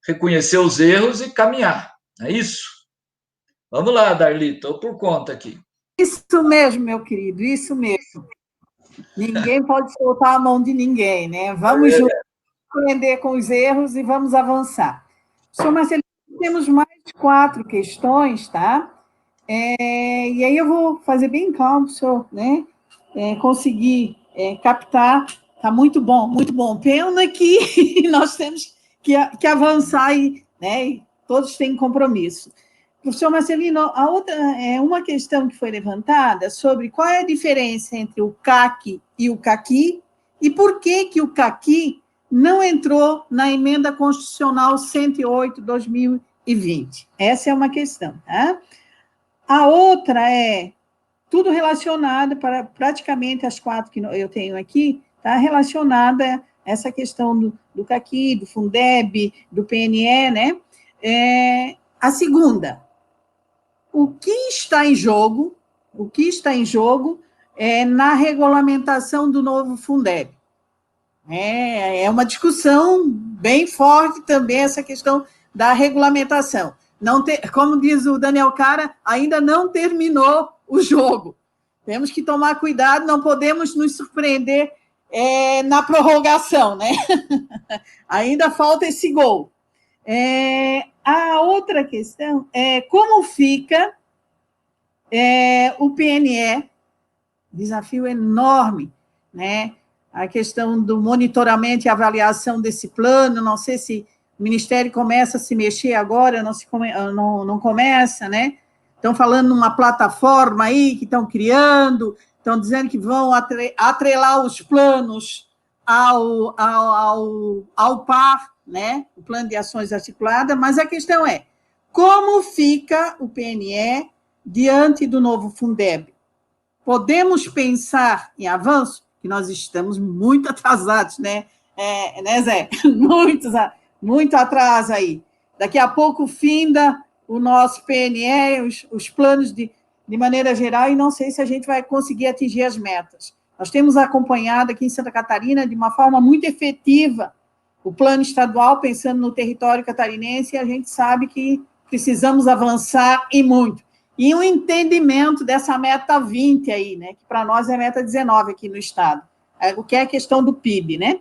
reconhecer os erros e caminhar. É isso? Vamos lá, Darli, estou por conta aqui. Isso mesmo, meu querido, isso mesmo. Ninguém pode soltar a mão de ninguém, né? Vamos juntos aprender com os erros e vamos avançar. Professor Marcelino, temos mais 4 questões, tá? E aí eu vou fazer bem calmo, senhor, né? Conseguir captar. Tá muito bom, muito bom. Pena que nós temos que avançar né? E todos têm compromisso. Professor Marcelino, a outra uma questão que foi levantada sobre qual é a diferença entre o CAC e o CAQUI e por que o CAQUI não entrou na emenda constitucional 108/2020. Essa é uma questão, tá? A outra tudo relacionado para praticamente as 4 que eu tenho aqui, está relacionada a essa questão do CAQUI, do Fundeb, do PNE, né? A segunda, o que está em jogo na regulamentação do novo Fundeb? É uma discussão bem forte também essa questão da regulamentação. Como diz o Daniel Cara, ainda não terminou o jogo. Temos que tomar cuidado, não podemos nos surpreender na prorrogação, né? Ainda falta esse gol. A outra questão é como fica o PNE, desafio enorme, né? A questão do monitoramento e avaliação desse plano, não sei se o Ministério começa a se mexer agora, não começa, né? Estão falando numa plataforma aí que estão criando, estão dizendo que vão atrelar os planos ao PAR, né? O Plano de Ações Articuladas, mas a questão é, como fica o PNE diante do novo Fundeb? Podemos pensar em avanço? Que nós estamos muito atrasados, né, Zé? Muito atraso aí. Daqui a pouco finda o nosso PNE, os planos de maneira geral, e não sei se a gente vai conseguir atingir as metas. Nós temos acompanhado aqui em Santa Catarina, de uma forma muito efetiva, o plano estadual, pensando no território catarinense, e a gente sabe que precisamos avançar e muito. E um entendimento dessa meta 20 aí, né, que para nós é meta 19 aqui no Estado, o que é a questão do PIB, né?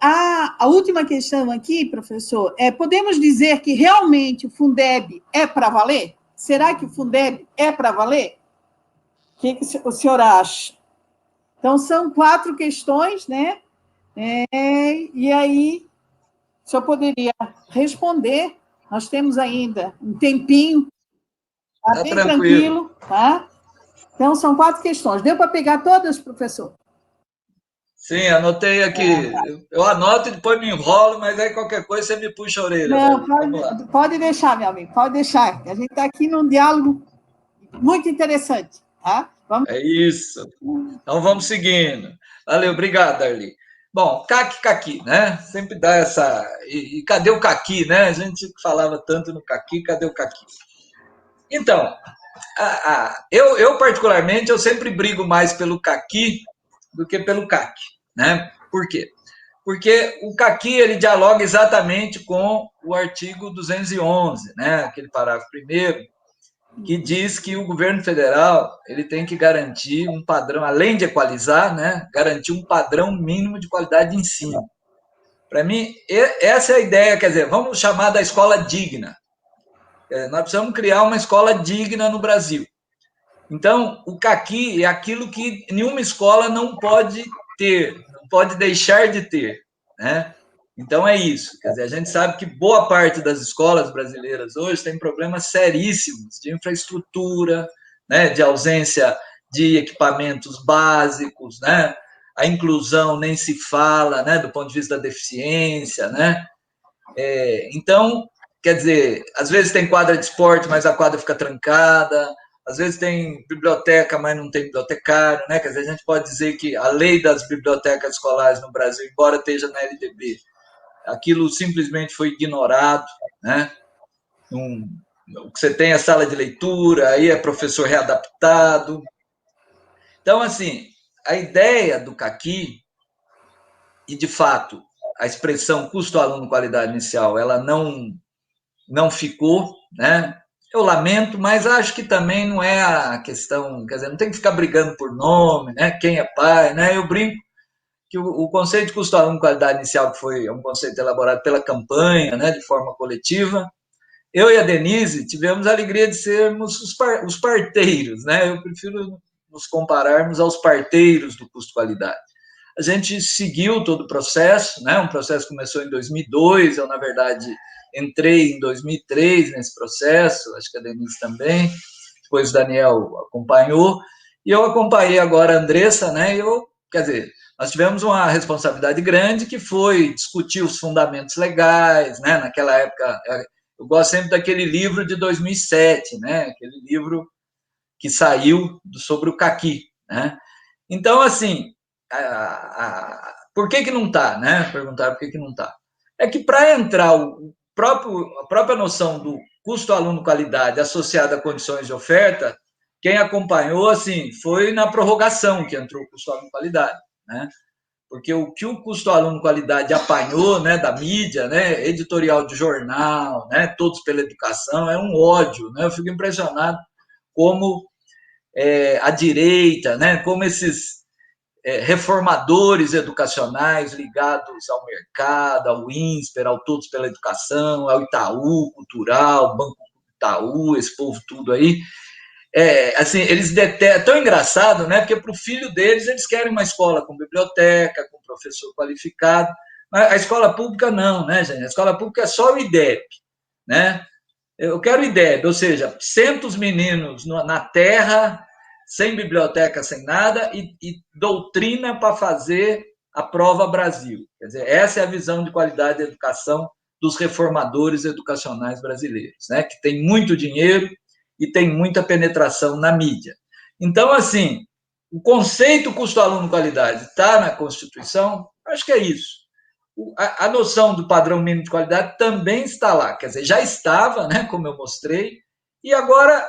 A última questão aqui, professor, podemos dizer que realmente o Fundeb é para valer? Será que o Fundeb é para valer? O que o senhor acha? Então, são 4 questões, né? E aí, o senhor poderia responder. Nós temos ainda um tempinho, Tá bem tranquilo, tá? Então, são 4 questões. Deu para pegar todas, professor? Sim, anotei aqui. Eu anoto e depois me enrolo, mas aí qualquer coisa você me puxa a orelha. Não, Vamos lá. pode deixar, meu amigo, pode deixar. A gente está aqui num diálogo muito interessante, tá? Vamos. É isso. Então vamos seguindo. Valeu, obrigado, Darli. Bom, caqui, né? Sempre dá essa. E cadê o caqui, né? A gente falava tanto no caqui, cadê o caqui? Então, eu particularmente, eu sempre brigo mais pelo caqui do que pelo CAC, né? Por quê? Porque o caqui, ele dialoga exatamente com o artigo 211, né? Aquele parágrafo primeiro, que diz que o governo federal ele tem que garantir um padrão, além de equalizar, né? Garantir um padrão mínimo de qualidade de ensino. Para mim, essa é a ideia, quer dizer, vamos chamar da escola digna. Nós precisamos criar uma escola digna no Brasil. Então, o caqui é aquilo que nenhuma escola não pode ter, não pode deixar de ter, né? Então, é isso. Quer dizer, a gente sabe que boa parte das escolas brasileiras hoje tem problemas seríssimos de infraestrutura, né? De ausência de equipamentos básicos, né? A inclusão nem se fala, né? Do ponto de vista da deficiência, né? Então, quer dizer, às vezes tem quadra de esporte, mas a quadra fica trancada, às vezes tem biblioteca, mas não tem bibliotecário, né? Quer dizer, a gente pode dizer que a lei das bibliotecas escolares no Brasil, embora esteja na LDB, aquilo simplesmente foi ignorado, né? O que você tem é sala de leitura, aí é professor readaptado. Então, assim, a ideia do CAQUI, e de fato, a expressão custo-aluno qualidade inicial, ela não ficou, né? Eu lamento, mas acho que também não é a questão, quer dizer, não tem que ficar brigando por nome, né? Quem é pai, né? Eu brinco que o conceito de custo-aluno qualidade inicial, que foi um conceito elaborado pela campanha, né, de forma coletiva, eu e a Denise tivemos a alegria de sermos os parteiros, né? Eu prefiro nos compararmos aos parteiros do custo-qualidade. A gente seguiu todo o processo, né? Um processo que começou em 2002, eu, na verdade, entrei em 2003 nesse processo, acho que a Denise também, depois o Daniel acompanhou, e eu acompanhei agora a Andressa, né? Quer dizer, nós tivemos uma responsabilidade grande que foi discutir os fundamentos legais, né? Naquela época, eu gosto sempre daquele livro de 2007, né? Aquele livro que saiu sobre o CAQUI, né? Então, assim, por que não está, né? Perguntaram por que não está. É que para entrar a própria noção do custo-aluno qualidade associada a condições de oferta, quem acompanhou, assim, foi na prorrogação que entrou o custo-aluno qualidade, né? Porque o que o custo-aluno qualidade apanhou, né, da mídia, né, editorial de jornal, né, todos pela educação, é um ódio, né? Eu fico impressionado como a direita, né, como esses reformadores educacionais ligados ao mercado, ao INSPER, ao Todos pela Educação, ao Itaú Cultural, Banco Itaú, esse povo tudo aí, assim, eles detestam, é tão engraçado, né? Porque para o filho deles, eles querem uma escola com biblioteca, com professor qualificado, mas a escola pública não, né, gente? A escola pública é só o IDEB, né? Eu quero o IDEB, ou seja, senta os meninos na terra, sem biblioteca, sem nada, e doutrina para fazer a prova Brasil. Quer dizer, essa é a visão de qualidade da educação dos reformadores educacionais brasileiros, né? Que tem muito dinheiro e tem muita penetração na mídia. Então, assim, o conceito custo-aluno qualidade está na Constituição? Acho que é isso. A noção do padrão mínimo de qualidade também está lá, quer dizer, já estava, né, como eu mostrei, e agora,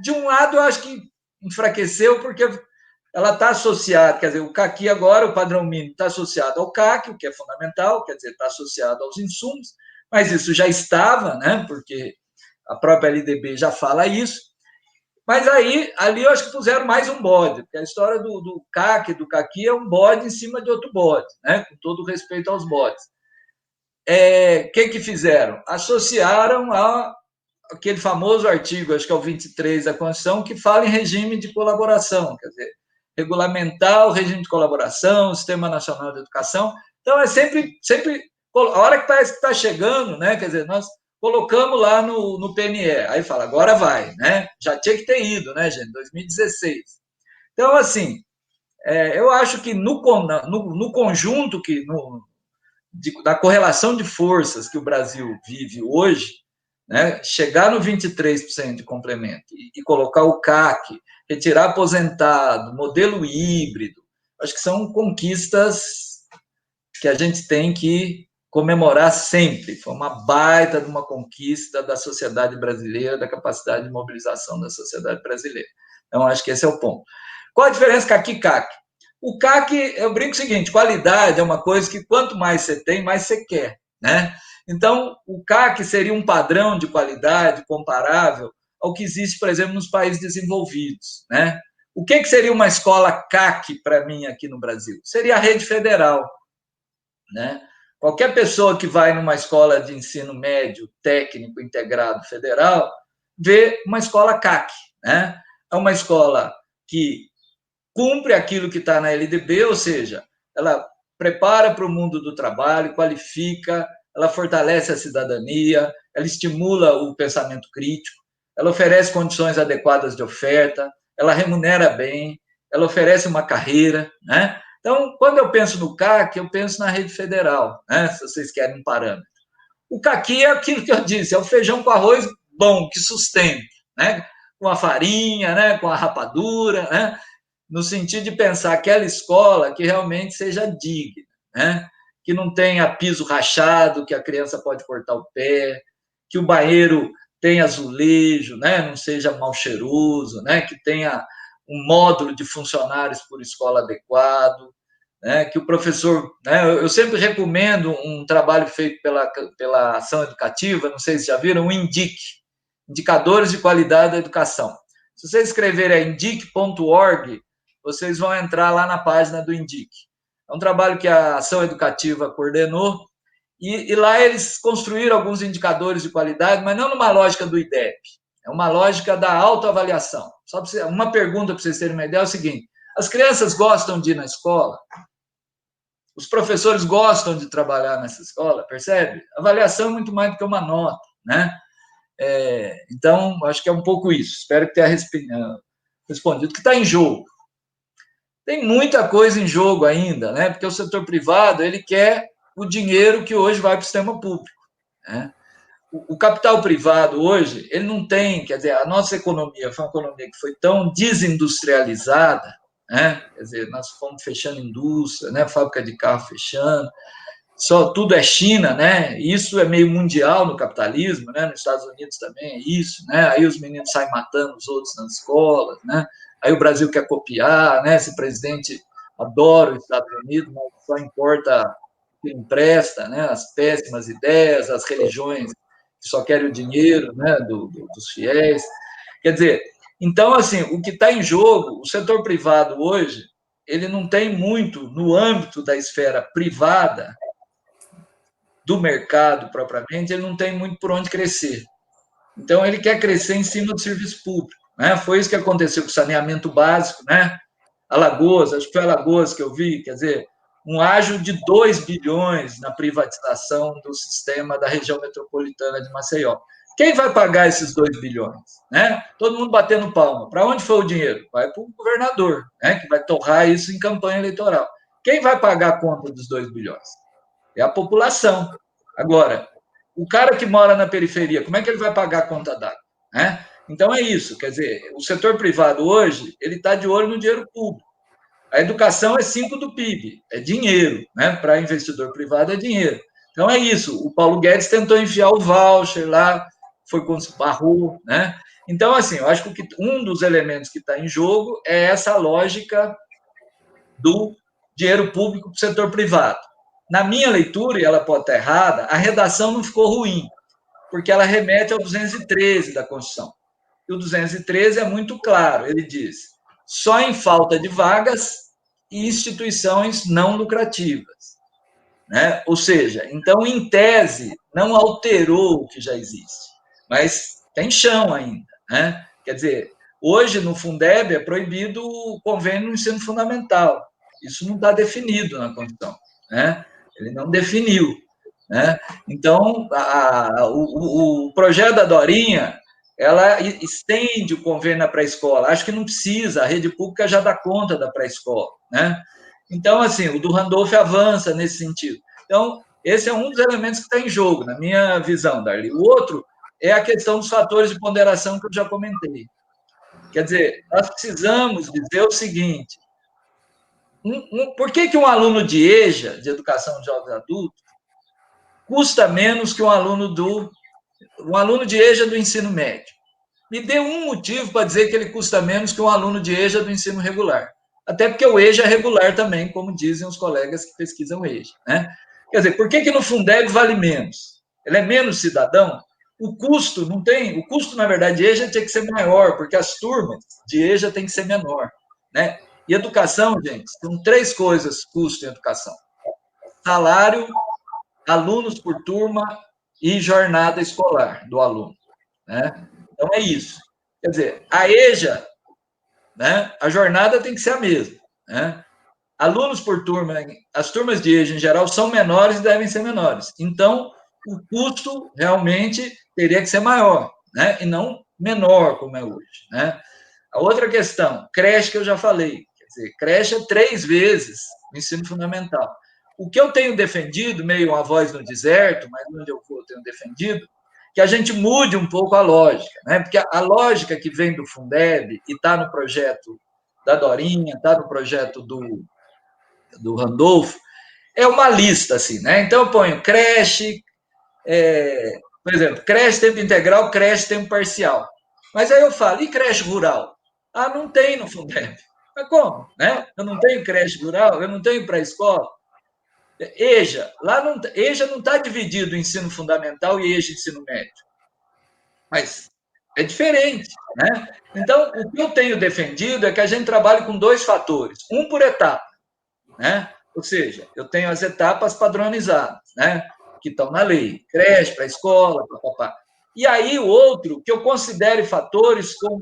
de um lado, eu acho que enfraqueceu, porque ela está associada, quer dizer, o CAQUI agora, o padrão mínimo está associado ao CAC, o que é fundamental, quer dizer, está associado aos insumos, mas isso já estava, né, porque a própria LDB já fala isso, mas aí, ali eu acho que puseram mais um bode, porque a história do CAC, do CAQUI, é um bode em cima de outro bode, né? Com todo respeito aos bodes. O que fizeram? Associaram aquele famoso artigo, acho que é o 23 da Constituição, que fala em regime de colaboração, quer dizer, regulamentar o regime de colaboração, o Sistema Nacional de Educação. Então, é sempre a hora que parece que está chegando, né? Quer dizer, nós colocamos lá no PNE, aí fala, agora vai, né? Já tinha que ter ido, né, gente, 2016. Então, assim, eu acho que no conjunto da correlação de forças que o Brasil vive hoje, né, chegar no 23% de complemento e colocar o CAC, retirar aposentado, modelo híbrido, acho que são conquistas que a gente tem que comemorar sempre. Foi uma baita de uma conquista da sociedade brasileira, da capacidade de mobilização da sociedade brasileira. Então, acho que esse é o ponto. Qual a diferença CAQUI e CAC? O CAC, eu brinco o seguinte, qualidade é uma coisa que quanto mais você tem, mais você quer, né? Então, o CAC seria um padrão de qualidade comparável ao que existe, por exemplo, nos países desenvolvidos, né? O que seria uma escola CAC para mim aqui no Brasil? Seria a rede federal, né? Qualquer pessoa que vai numa escola de ensino médio, técnico, integrado, federal, vê uma escola CAC, né? É uma escola que cumpre aquilo que está na LDB, ou seja, ela prepara para o mundo do trabalho, qualifica, ela fortalece a cidadania, ela estimula o pensamento crítico, ela oferece condições adequadas de oferta, ela remunera bem, ela oferece uma carreira, né? Então, quando eu penso no CAC, eu penso na rede federal, né? Se vocês querem um parâmetro. O CAQUI é aquilo que eu disse, é o feijão com arroz bom, que sustenta, né? Com a farinha, né? Com a rapadura, né? No sentido de pensar aquela escola que realmente seja digna, né? Que não tenha piso rachado, que a criança pode cortar o pé, que o banheiro tenha azulejo, né? Não seja mal cheiroso, né? Que tenha um módulo de funcionários por escola adequado, né, que o professor... Né, eu sempre recomendo um trabalho feito pela Ação Educativa, não sei se já viram, o INDIC, Indicadores de Qualidade da Educação. Se vocês escreverem indic.org, vocês vão entrar lá na página do INDIC. É um trabalho que a Ação Educativa coordenou, e lá eles construíram alguns indicadores de qualidade, mas não numa lógica do IDEB, é uma lógica da autoavaliação. Só uma pergunta para vocês terem uma ideia é o seguinte: as crianças gostam de ir na escola? Os professores gostam de trabalhar nessa escola? Percebe? Avaliação é muito mais do que uma nota, né? Então, acho que é um pouco isso. Espero que tenha respondido. O que está em jogo? Tem muita coisa em jogo ainda, né? Porque o setor privado ele quer o dinheiro que hoje vai para o sistema público, né? O capital privado hoje, ele não tem, quer dizer, a nossa economia foi uma economia que foi tão desindustrializada, né? Quer dizer, nós fomos fechando indústria, né? Fábrica de carro fechando, só tudo é China, né? Isso é meio mundial no capitalismo, né? Nos Estados Unidos também é isso, né? Aí os meninos saem matando os outros nas escolas, né? Aí o Brasil quer copiar, né? Esse presidente adora os Estados Unidos, mas só importa que empresta, né? As péssimas ideias, as religiões que só querem o dinheiro, né? Dos fiéis. Quer dizer, então, assim, o que está em jogo, o setor privado hoje, ele não tem muito, no âmbito da esfera privada, do mercado propriamente, ele não tem muito por onde crescer. Então, ele quer crescer em cima do serviço público, né? Foi isso que aconteceu com o saneamento básico, né? Alagoas, acho que foi Alagoas que eu vi, quer dizer, um ágio de 2 bilhões na privatização do sistema da região metropolitana de Maceió. Quem vai pagar esses 2 bilhões? Né? Todo mundo batendo palma. Para onde foi o dinheiro? Vai para o governador, né? Que vai torrar isso em campanha eleitoral. Quem vai pagar a conta dos 2 bilhões? É a população. Agora, o cara que mora na periferia, como é que ele vai pagar a conta d'água? Né? Então é isso, quer dizer, o setor privado hoje, ele está de olho no dinheiro público. A educação é 5 do PIB, é dinheiro, né? Para investidor privado é dinheiro. Então é isso, o Paulo Guedes tentou enfiar o voucher lá, foi com o barrou, né? Então, assim, eu acho que um dos elementos que está em jogo é essa lógica do dinheiro público para o setor privado. Na minha leitura, e ela pode estar errada, a redação não ficou ruim, porque ela remete ao 213 da Constituição. E o 213 é muito claro, ele diz: só em falta de vagas e instituições não lucrativas, né? Ou seja, então, em tese, não alterou o que já existe, mas tem chão ainda, né? Quer dizer, hoje no Fundeb é proibido o convênio no ensino fundamental, isso não está definido na Constituição, né? Ele não definiu, né? Então, o projeto da Dorinha, ela estende o convênio na pré-escola. Acho que não precisa, a rede pública já dá conta da pré-escola, né? Então, assim, o do Randolph avança nesse sentido. Então, esse é um dos elementos que está em jogo, na minha visão, Darli. O outro é a questão dos fatores de ponderação que eu já comentei. Quer dizer, nós precisamos dizer o seguinte: por que um aluno de EJA, de Educação de Jovens Adultos, custa menos que um aluno de EJA do ensino médio? Me dê um motivo para dizer que ele custa menos que um aluno de EJA do ensino regular. Até porque o EJA é regular também, como dizem os colegas que pesquisam EJA, né? Quer dizer, por que no Fundeb vale menos? Ele é menos cidadão? O custo não tem... O custo, na verdade, de EJA tinha que ser maior, porque as turmas de EJA têm que ser menor, né? E educação, gente, são 3 coisas custo em educação: salário, alunos por turma e jornada escolar do aluno, né? Então, é isso. Quer dizer, a EJA, né, a jornada tem que ser a mesma, né? Alunos por turma, as turmas de EJA, em geral, são menores e devem ser menores. Então, o custo realmente teria que ser maior, né? E não menor, como é hoje, né? A outra questão, creche, que eu já falei. Quer dizer, creche é 3 vezes o ensino fundamental. O que eu tenho defendido, meio uma voz no deserto, mas onde eu for, eu tenho defendido, que a gente mude um pouco a lógica, né? Porque a lógica que vem do Fundeb e está no projeto da Dorinha, está no projeto do Randolph, é uma lista, assim, né? Então, eu ponho creche, por exemplo, creche tempo integral, creche tempo parcial. Mas aí eu falo, e creche rural? Ah, não tem no Fundeb. Mas como? Né? Eu não tenho creche rural, eu não tenho pré-escola. EJA não está dividido em ensino fundamental e EJA ensino médio. Mas é diferente, né? Então, o que eu tenho defendido é que a gente trabalhe com 2 fatores, um por etapa, né? Ou seja, eu tenho as etapas padronizadas, né? Que estão na lei, creche, pré-escola, papapá. E aí o outro, que eu considere fatores como...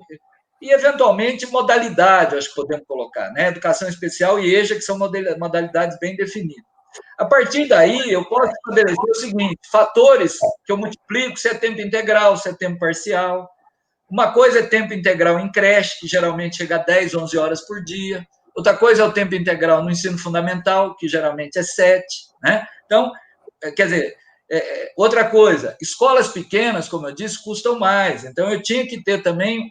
E, eventualmente, modalidade, acho que podemos colocar, né? Educação especial e EJA, que são modalidades bem definidas. A partir daí, eu posso estabelecer o seguinte, fatores que eu multiplico, se é tempo integral, se é tempo parcial. Uma coisa é tempo integral em creche, que geralmente chega a 10, 11 horas por dia. Outra coisa é o tempo integral no ensino fundamental, que geralmente é 7. Né? Então, quer dizer, outra coisa, escolas pequenas, como eu disse, custam mais. Então, eu tinha que ter também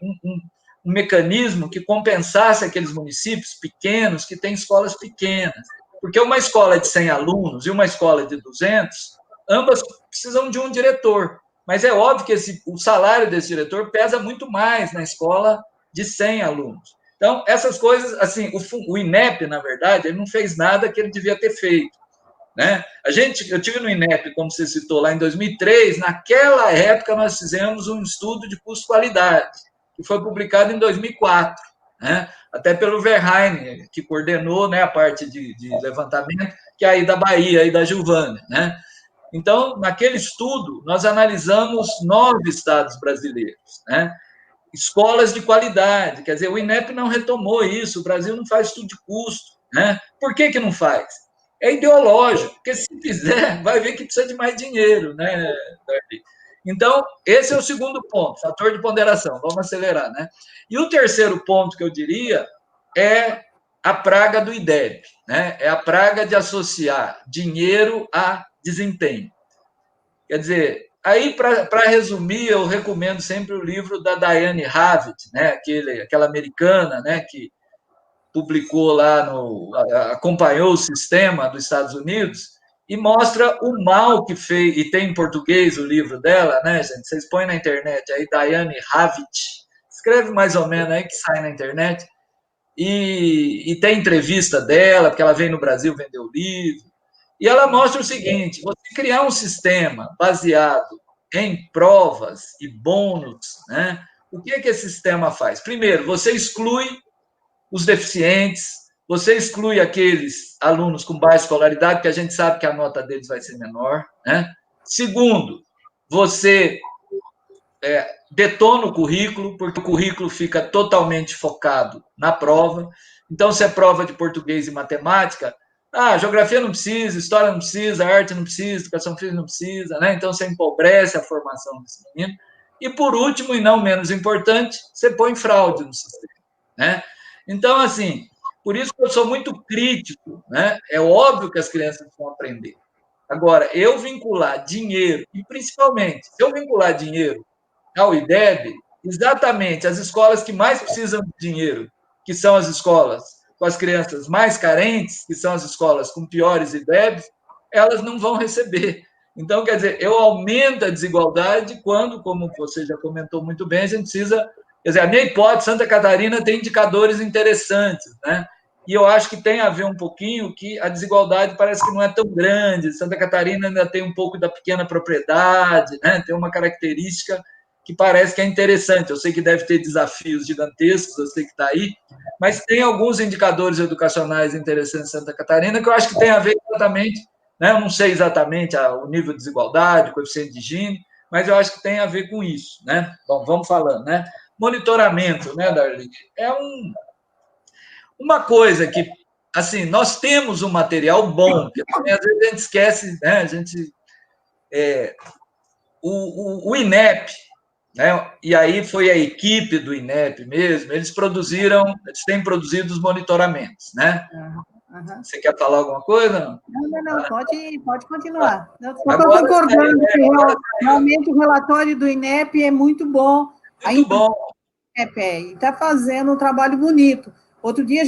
um mecanismo que compensasse aqueles municípios pequenos que têm escolas pequenas. Porque uma escola de 100 alunos e uma escola de 200, ambas precisam de um diretor. Mas é óbvio que o salário desse diretor pesa muito mais na escola de 100 alunos. Então, essas coisas, assim, o INEP, na verdade, ele não fez nada que ele devia ter feito. Né? Eu tive no INEP, como você citou, lá em 2003, naquela época nós fizemos um estudo de custo-qualidade, que foi publicado em 2004, né? Até pelo Verheyen, que coordenou, né, a parte de levantamento, que é aí da Bahia, aí da Gilvânia, né? Então, naquele estudo, nós analisamos 9 estados brasileiros, né? Escolas de qualidade, quer dizer, o INEP não retomou isso, o Brasil não faz estudo de custo, né? Por que não faz? É ideológico, porque se fizer, vai ver que precisa de mais dinheiro, né, Darby? Então, esse é o segundo ponto, fator de ponderação, vamos acelerar, né? E o terceiro ponto que eu diria é a praga do IDEB, né? É a praga de associar dinheiro a desempenho. Quer dizer, aí, para resumir, eu recomendo sempre o livro da Diane Havitt, né? Aquela americana, né? Que publicou lá, acompanhou o sistema dos Estados Unidos e mostra o mal que fez, e tem em português o livro dela, né, gente? Vocês põem na internet aí, Diane Havitt, escreve mais ou menos aí que sai na internet, e tem entrevista dela, porque ela veio no Brasil vender o livro, e ela mostra o seguinte, você criar um sistema baseado em provas e bônus, né? O que esse sistema faz? Primeiro, você exclui os deficientes, você exclui aqueles alunos com baixa escolaridade, que a gente sabe que a nota deles vai ser menor, né? Segundo, você detona o currículo, porque o currículo fica totalmente focado na prova. Então, se é prova de português e matemática, geografia não precisa, história não precisa, arte não precisa, educação física não precisa, né? Então, você empobrece a formação desse menino. E, por último, e não menos importante, você põe fraude no sistema, né? Então, assim, por isso que eu sou muito crítico, né? É óbvio que as crianças vão aprender. Agora, eu vincular dinheiro, e principalmente, se eu vincular dinheiro ao IDEB, exatamente as escolas que mais precisam de dinheiro, que são as escolas com as crianças mais carentes, que são as escolas com piores IDEBs, elas não vão receber. Então, quer dizer, eu aumento a desigualdade quando, como você já comentou muito bem, a gente precisa... Quer dizer, a minha hipótese, Santa Catarina tem indicadores interessantes, né? E eu acho que tem a ver um pouquinho que a desigualdade parece que não é tão grande. Santa Catarina ainda tem um pouco da pequena propriedade, né? Tem uma característica que parece que é interessante. Eu sei que deve ter desafios gigantescos, eu sei que está aí, mas tem alguns indicadores educacionais interessantes em Santa Catarina que eu acho que tem a ver exatamente, né? Eu não sei exatamente o nível de desigualdade, o coeficiente de Gini, mas eu acho que tem a ver com isso, né? Bom, vamos falando, né? Monitoramento, né, Darlene? É uma coisa que, assim, nós temos um material bom, porque às vezes a gente esquece, né? O INEP, né? E aí foi a equipe do INEP mesmo, eles têm produzido os monitoramentos, né? Uhum. Você quer falar alguma coisa? Não, pode continuar. Eu estou concordando que realmente o relatório do INEP é muito bom. Muito bom. E está fazendo um trabalho bonito. Outro dia,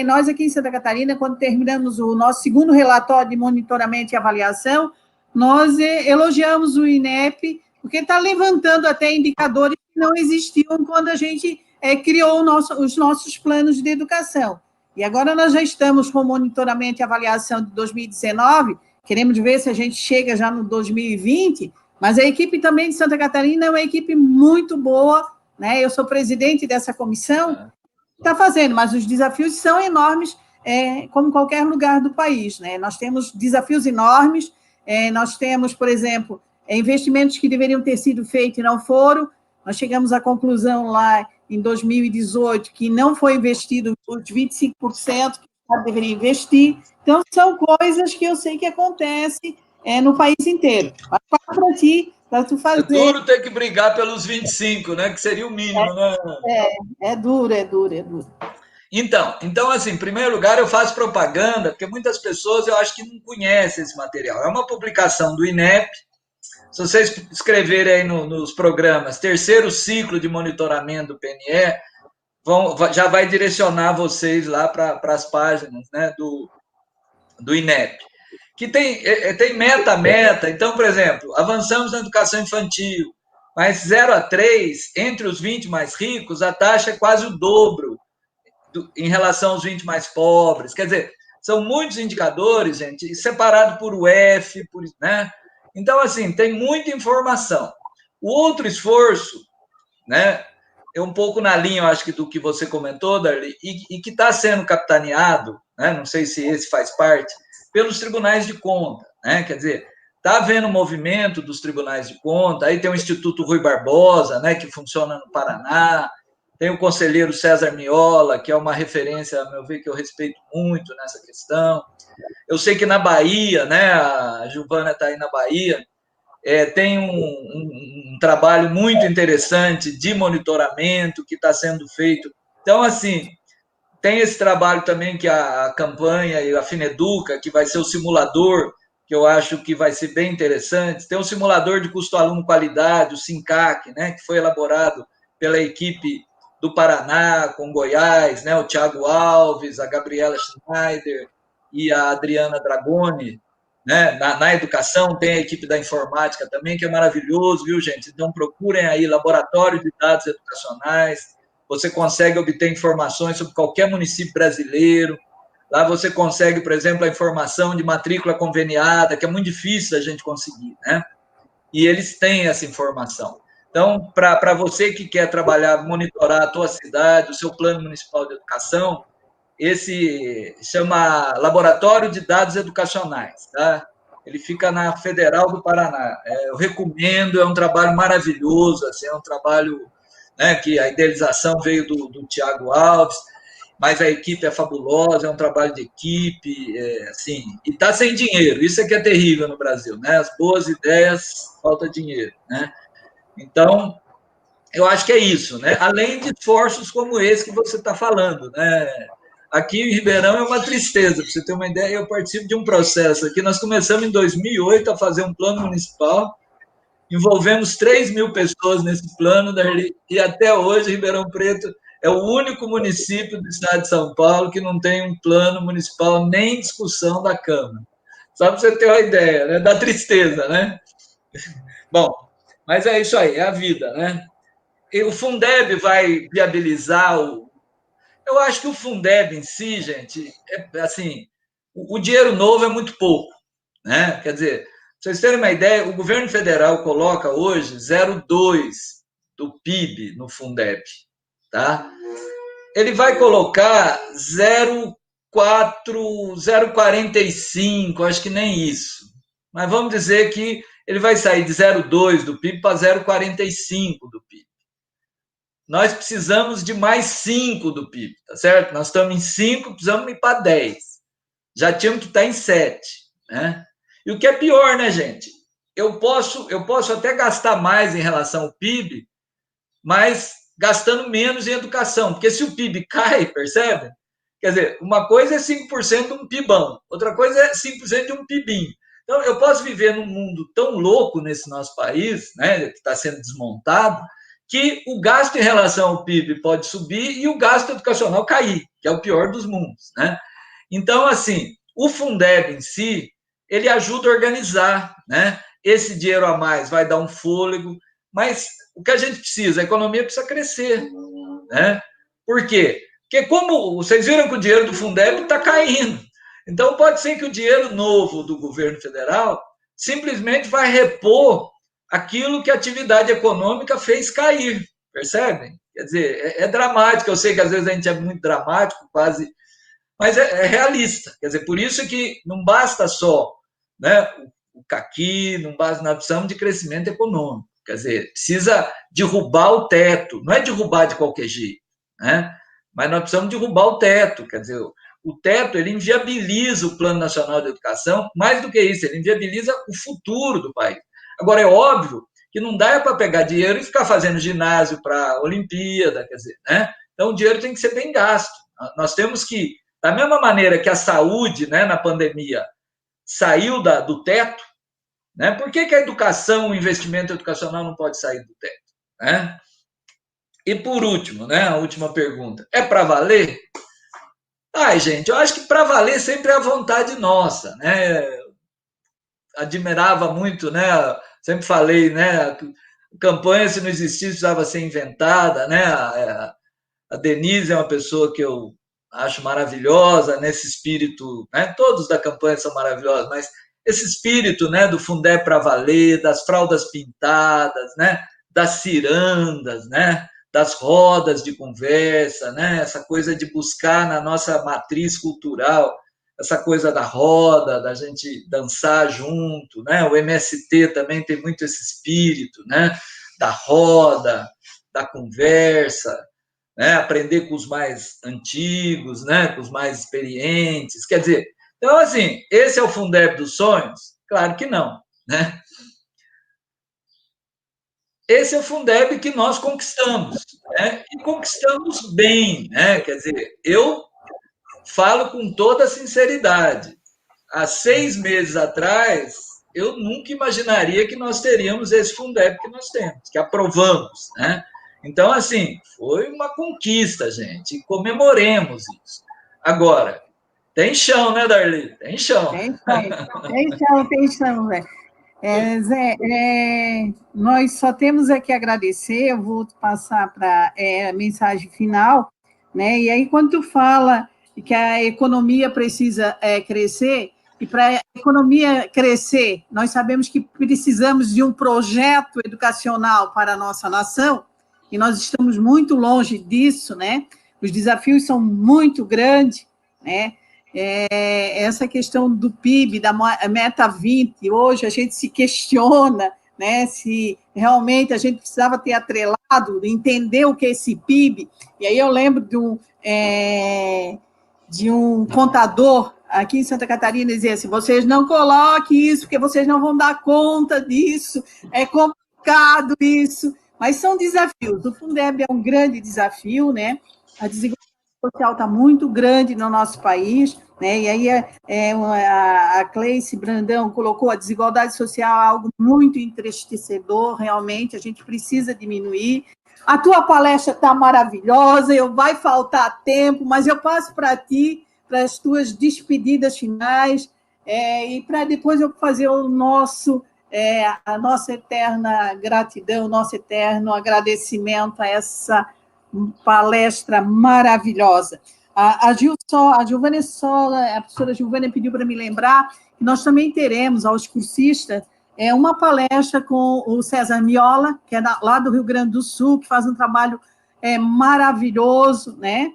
nós aqui em Santa Catarina, quando terminamos o nosso segundo relatório de monitoramento e avaliação, nós elogiamos o INEP, porque está levantando até indicadores que não existiam quando a gente criou os nossos planos de educação. E agora nós já estamos com o monitoramento e avaliação de 2019, queremos ver se a gente chega já no 2020, mas a equipe também de Santa Catarina é uma equipe muito boa, né? Eu sou presidente dessa comissão, está fazendo, mas os desafios são enormes, como qualquer lugar do país, né? Nós temos desafios enormes, nós temos, por exemplo, investimentos que deveriam ter sido feitos e não foram. Nós chegamos à conclusão lá em 2018 que não foi investido os 25% que deveria investir. Então, são coisas que eu sei que acontecem no país inteiro. Mas para ti, para tu fazer... É duro ter que brigar pelos 25%, né? Que seria o mínimo, né? É duro, é duro, é duro. Então, assim, em primeiro lugar, eu faço propaganda, porque muitas pessoas eu acho que não conhecem esse material. É uma publicação do INEP. Se vocês escreverem aí nos programas, terceiro ciclo de monitoramento do PNE, já vai direcionar vocês lá para as páginas, né, do INEP. Que tem meta. Então, por exemplo, avançamos na educação infantil, mas 0 a 3, entre os 20 mais ricos, a taxa é quase o dobro em relação aos 20 mais pobres. Quer dizer, são muitos indicadores, gente, separado por UF, né? Então, assim, tem muita informação. O outro esforço, né, é um pouco na linha, eu acho, do que você comentou, Darli, e que está sendo capitaneado, né, não sei se esse faz parte, pelos tribunais de conta, né? Quer dizer, está havendo um movimento dos tribunais de conta, aí tem o Instituto Rui Barbosa, né, que funciona no Paraná, tem o conselheiro César Miola, que é uma referência, a meu ver, que eu respeito muito nessa questão. Eu sei que na Bahia, né, a Giovana está aí na Bahia, tem um trabalho muito interessante de monitoramento que está sendo feito. Então, assim, tem esse trabalho também que a campanha e a Fineduca, que vai ser o simulador, que eu acho que vai ser bem interessante. Tem o simulador de custo-aluno qualidade, o SINCAC, né, que foi elaborado pela equipe do Paraná, com Goiás, né, o Thiago Alves, a Gabriela Schneider e a Adriana Dragoni, né? Na educação tem a equipe da informática também, que é maravilhoso, viu, gente? Então procurem aí Laboratório de Dados Educacionais, você consegue obter informações sobre qualquer município brasileiro, lá você consegue, por exemplo, a informação de matrícula conveniada, que é muito difícil a gente conseguir, né? E eles têm essa informação. Então, para você que quer trabalhar, monitorar a tua cidade, o seu plano municipal de educação, esse chama Laboratório de Dados Educacionais, tá? Ele fica na Federal do Paraná. Eu recomendo, é um trabalho maravilhoso, assim, é um trabalho, né, que a idealização veio do Thiago Alves, mas a equipe é fabulosa, é um trabalho de equipe, assim, e está sem dinheiro, isso é que é terrível no Brasil, né? As boas ideias, falta dinheiro, né? Então, eu acho que é isso, né? Além de esforços como esse que você está falando, né? Aqui em Ribeirão é uma tristeza, para você ter uma ideia, eu participo de um processo aqui, nós começamos em 2008 a fazer um plano municipal, envolvemos 3.000 pessoas nesse plano, e até hoje Ribeirão Preto é o único município do estado de São Paulo que não tem um plano municipal nem discussão da Câmara. Só para você ter uma ideia, né? Da tristeza, né? Bom, mas é isso aí, é a vida, né? E o Fundeb vai viabilizar o... Eu acho que o Fundeb em si, gente, assim, o dinheiro novo é muito pouco, né? Quer dizer, para vocês terem uma ideia, o governo federal coloca hoje 0,2 do PIB no Fundeb, tá? Ele vai colocar 0,4, 0,45, acho que nem isso. Mas vamos dizer que ele vai sair de 0,2 do PIB para 0,45 do PIB. Nós precisamos de mais 5 do PIB, tá certo? Nós estamos em 5, precisamos ir para 10. Já tínhamos que estar em 7, né? E o que é pior, né, gente? Eu posso até gastar mais em relação ao PIB, mas gastando menos em educação, porque se o PIB cai, percebe? Quer dizer, uma coisa é 5% de um PIBão, outra coisa é 5% de um PIBinho. Então, eu posso viver num mundo tão louco nesse nosso país, né, que está sendo desmontado, que o gasto em relação ao PIB pode subir e o gasto educacional cair, que é o pior dos mundos, né? Então, assim, o Fundeb em si, ele ajuda a organizar, né? Esse dinheiro a mais vai dar um fôlego, mas o que a gente precisa, a economia precisa crescer, né? Por quê? Porque como vocês viram que o dinheiro do Fundeb está caindo, então pode ser que o dinheiro novo do governo federal simplesmente vai repor aquilo que a atividade econômica fez cair, percebem? Quer dizer, é dramático, eu sei que às vezes a gente é muito dramático, quase, mas é realista. Quer dizer, por isso que não basta só, né, o caqui, não basta, nós precisamos de crescimento econômico. Quer dizer, precisa derrubar o teto, não é derrubar de qualquer jeito, né? Mas nós precisamos derrubar o teto, quer dizer, o teto ele inviabiliza o Plano Nacional de Educação, mais do que isso, ele inviabiliza o futuro do país. Agora, é óbvio que não dá para pegar dinheiro e ficar fazendo ginásio para a Olimpíada, quer dizer, né? Então, o dinheiro tem que ser bem gasto. Nós temos que, da mesma maneira que a saúde, né, na pandemia, saiu do teto, né? Por que a educação, o investimento educacional não pode sair do teto, né? E por último, né, a última pergunta, é para valer? Ai, gente, eu acho que para valer sempre é a vontade nossa, né? Admirava muito, né? Sempre falei, né? A campanha, se não existisse, precisava ser inventada, né? A Denise é uma pessoa que eu acho maravilhosa nesse espírito, né? Todos da campanha são maravilhosos, mas esse espírito, né, do Fundeb para valer, das fraldas pintadas, né, das cirandas, né, das rodas de conversa, né, essa coisa de buscar na nossa matriz cultural essa coisa da roda, da gente dançar junto, né? O MST também tem muito esse espírito, né, da roda, da conversa, né, aprender com os mais antigos, né, com os mais experientes. Quer dizer, então, assim, esse é o Fundeb dos sonhos? Claro que não, né? Esse é o Fundeb que nós conquistamos, né? E conquistamos bem, né? Quer dizer, eu falo com toda sinceridade. Há 6 meses atrás, eu nunca imaginaria que nós teríamos esse Fundeb que nós temos, que aprovamos, né? Então, assim, foi uma conquista, gente, e comemoremos isso. Agora, tem chão, né, Darli? Tem chão. Tem chão, Zé. Zé, nós só temos aqui a agradecer, eu vou passar para a mensagem final, né? E aí, quando tu fala que a economia precisa crescer, e para a economia crescer, nós sabemos que precisamos de um projeto educacional para a nossa nação, e nós estamos muito longe disso, né? Os desafios são muito grandes, né? Essa questão do PIB, da meta 20, hoje a gente se questiona, né, se realmente a gente precisava ter atrelado, entender o que é esse PIB, e aí eu lembro de um contador aqui em Santa Catarina dizer assim, vocês não coloquem isso, porque vocês não vão dar conta disso, é complicado isso, mas são desafios. O Fundeb é um grande desafio, né? A desigualdade social está muito grande no nosso país, né? E aí a Cleice Brandão colocou a desigualdade social algo muito entristecedor, realmente, a gente precisa diminuir. A tua palestra está maravilhosa, vai faltar tempo, mas eu passo para ti, para as tuas despedidas finais, e para depois eu fazer a nossa eterna gratidão, o nosso eterno agradecimento a essa palestra maravilhosa. A professora Gilvânia pediu para me lembrar que nós também teremos, aos cursistas, uma palestra com o César Miola, que é lá do Rio Grande do Sul, que faz um trabalho maravilhoso, né?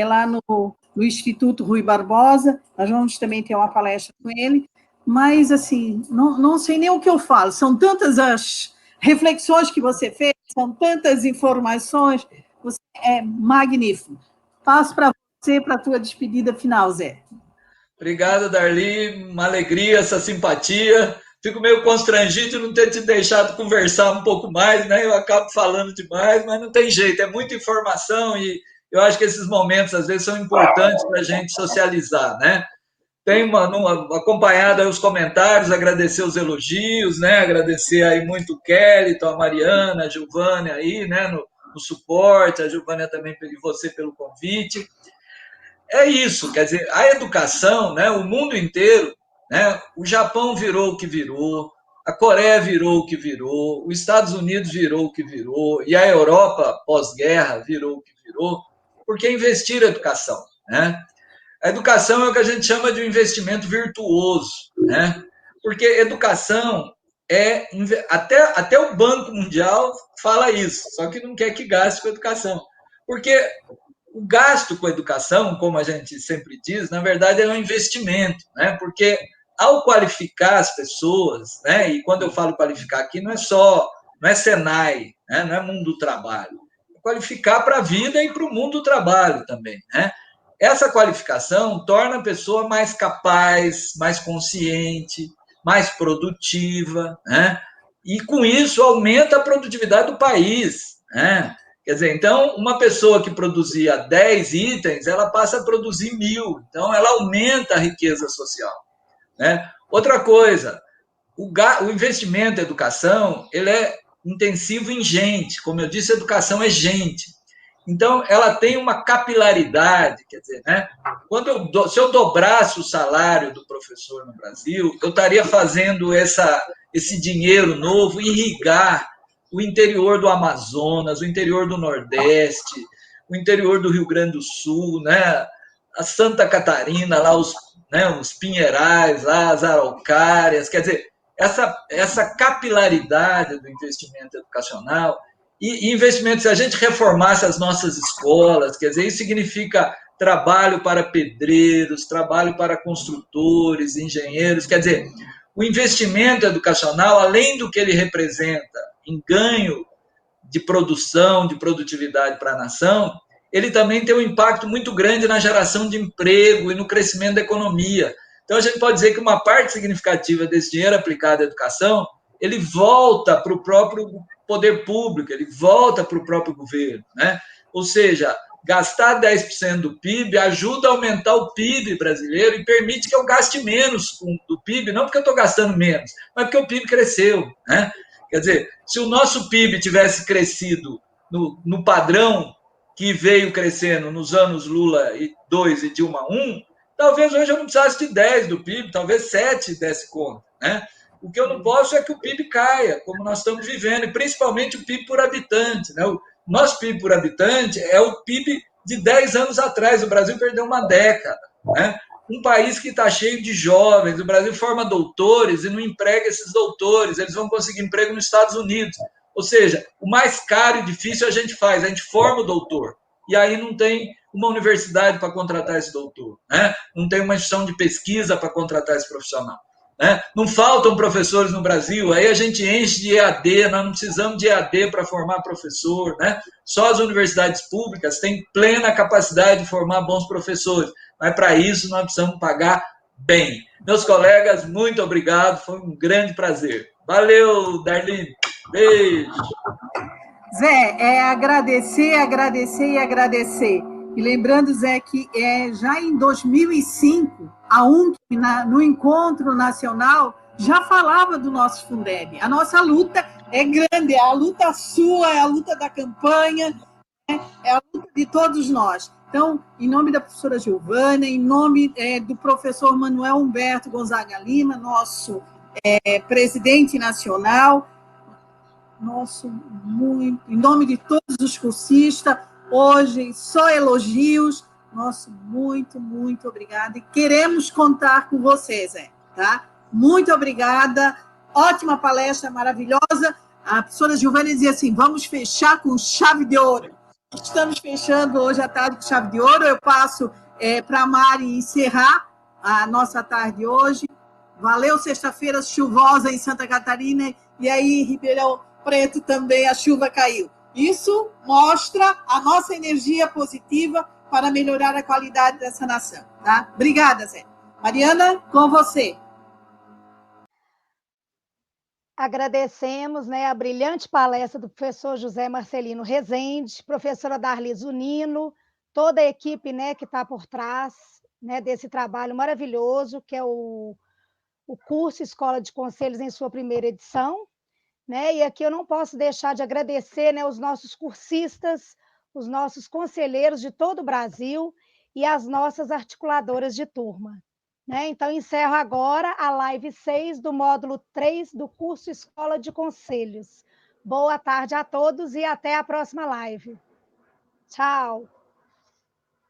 Lá no Instituto Rui Barbosa, nós vamos também ter uma palestra com ele, mas, assim, não sei nem o que eu falo, são tantas as reflexões que você fez, são tantas informações, você é magnífico. Passo para você, para a tua despedida final, Zé. Obrigado, Darli, uma alegria, essa simpatia. Fico meio constrangido de não ter te deixado conversar um pouco mais, né? Eu acabo falando demais, mas não tem jeito, é muita informação e eu acho que esses momentos, às vezes, são importantes para a gente socializar, né? Tenho acompanhado aí os comentários, agradecer os elogios, né? Agradecer aí muito o Kellyton, a Mariana, a Gilvânia aí, né? No suporte, a Gilvânia também e você pelo convite. É isso, quer dizer, a educação, né? O mundo inteiro, né? O Japão virou o que virou, a Coreia virou o que virou, os Estados Unidos virou o que virou, e a Europa, pós-guerra, virou o que virou. falou, por que investir em educação, né? A educação é o que a gente chama de um investimento virtuoso, né? Porque educação até o Banco Mundial fala isso, só que não quer que gaste com educação. Porque o gasto com educação, como a gente sempre diz, na verdade é um investimento, né? Porque ao qualificar as pessoas, né? E quando eu falo qualificar aqui, não é Senai, né? Não é mundo do trabalho, é qualificar para a vida e para o mundo do trabalho também, né? Essa qualificação torna a pessoa mais capaz, mais consciente, mais produtiva, né? E com isso aumenta a produtividade do país, né? Quer dizer, então, uma pessoa que produzia 10 itens, ela passa a produzir 1.000. Então, ela aumenta a riqueza social, né? Outra coisa, o investimento em educação, ele é intensivo em gente. Como eu disse, educação é gente. Então, ela tem uma capilaridade, quer dizer, né? Se eu dobrasse o salário do professor no Brasil, eu estaria fazendo esse dinheiro novo irrigar o interior do Amazonas, o interior do Nordeste, o interior do Rio Grande do Sul, né? A Santa Catarina, lá os pinheirais, lá as araucárias, quer dizer, essa capilaridade do investimento educacional e investimento, se a gente reformasse as nossas escolas, quer dizer, isso significa trabalho para pedreiros, trabalho para construtores, engenheiros, quer dizer, o investimento educacional, além do que ele representa em ganho de produção, de produtividade para a nação, ele também tem um impacto muito grande na geração de emprego e no crescimento da economia. Então, a gente pode dizer que uma parte significativa desse dinheiro aplicado à educação, ele volta para o próprio poder público, ele volta para o próprio governo, né? Ou seja, gastar 10% do PIB ajuda a aumentar o PIB brasileiro e permite que eu gaste menos do PIB, não porque eu estou gastando menos, mas porque o PIB cresceu, né? Quer dizer, se o nosso PIB tivesse crescido no padrão que veio crescendo nos anos Lula 2 e Dilma 1, talvez hoje eu não precisasse de 10 do PIB, talvez 7 desse conta, né? O que eu não posso é que o PIB caia, como nós estamos vivendo, e principalmente o PIB por habitante, né? O nosso PIB por habitante é o PIB de 10 anos atrás, o Brasil perdeu uma década, né? Um país que está cheio de jovens, o Brasil forma doutores e não emprega esses doutores, eles vão conseguir emprego nos Estados Unidos. Ou seja, o mais caro e difícil a gente faz, a gente forma o doutor, e aí não tem uma universidade para contratar esse doutor, né? Não tem uma instituição de pesquisa para contratar esse profissional, né? Não faltam professores no Brasil, aí a gente enche de EAD, nós não precisamos de EAD para formar professor, né? Só as universidades públicas têm plena capacidade de formar bons professores, mas para isso nós precisamos pagar bem. Meus colegas, muito obrigado, foi um grande prazer. Valeu, Darlene. Beijo. Zé, é agradecer, agradecer e agradecer. E lembrando, Zé, que já em 2005, a UNC, no Encontro Nacional, já falava do nosso Fundeb. A nossa luta é grande, é a luta sua, é a luta da campanha, é a luta de todos nós. Então, em nome da professora Giovana, em nome do professor Manuel Humberto Gonzaga Lima, nosso presidente nacional, em nome de todos os cursistas, hoje só elogios, muito, muito obrigada, e queremos contar com você, Zé, tá? Muito obrigada, ótima palestra, maravilhosa. A professora Giovana dizia assim, vamos fechar com chave de ouro. Estamos fechando hoje a tarde com chave de ouro, eu passo para a Mari encerrar a nossa tarde hoje. Valeu, sexta-feira chuvosa em Santa Catarina, e aí em Ribeirão Preto também a chuva caiu. Isso mostra a nossa energia positiva para melhorar a qualidade dessa nação. Tá? Obrigada, Zé. Mariana, com você. Agradecemos, né, a brilhante palestra do professor José Marcelino Rezende, professora Darli Zunino, toda a equipe, né, que está por trás, né, desse trabalho maravilhoso, que é o curso Escola de Conselhos em sua primeira edição. Né? E aqui eu não posso deixar de agradecer, né, os nossos cursistas, os nossos conselheiros de todo o Brasil e as nossas articuladoras de turma. Né? Então, encerro agora a live 6 do módulo 3 do curso Escola de Conselhos. Boa tarde a todos e até a próxima live. Tchau.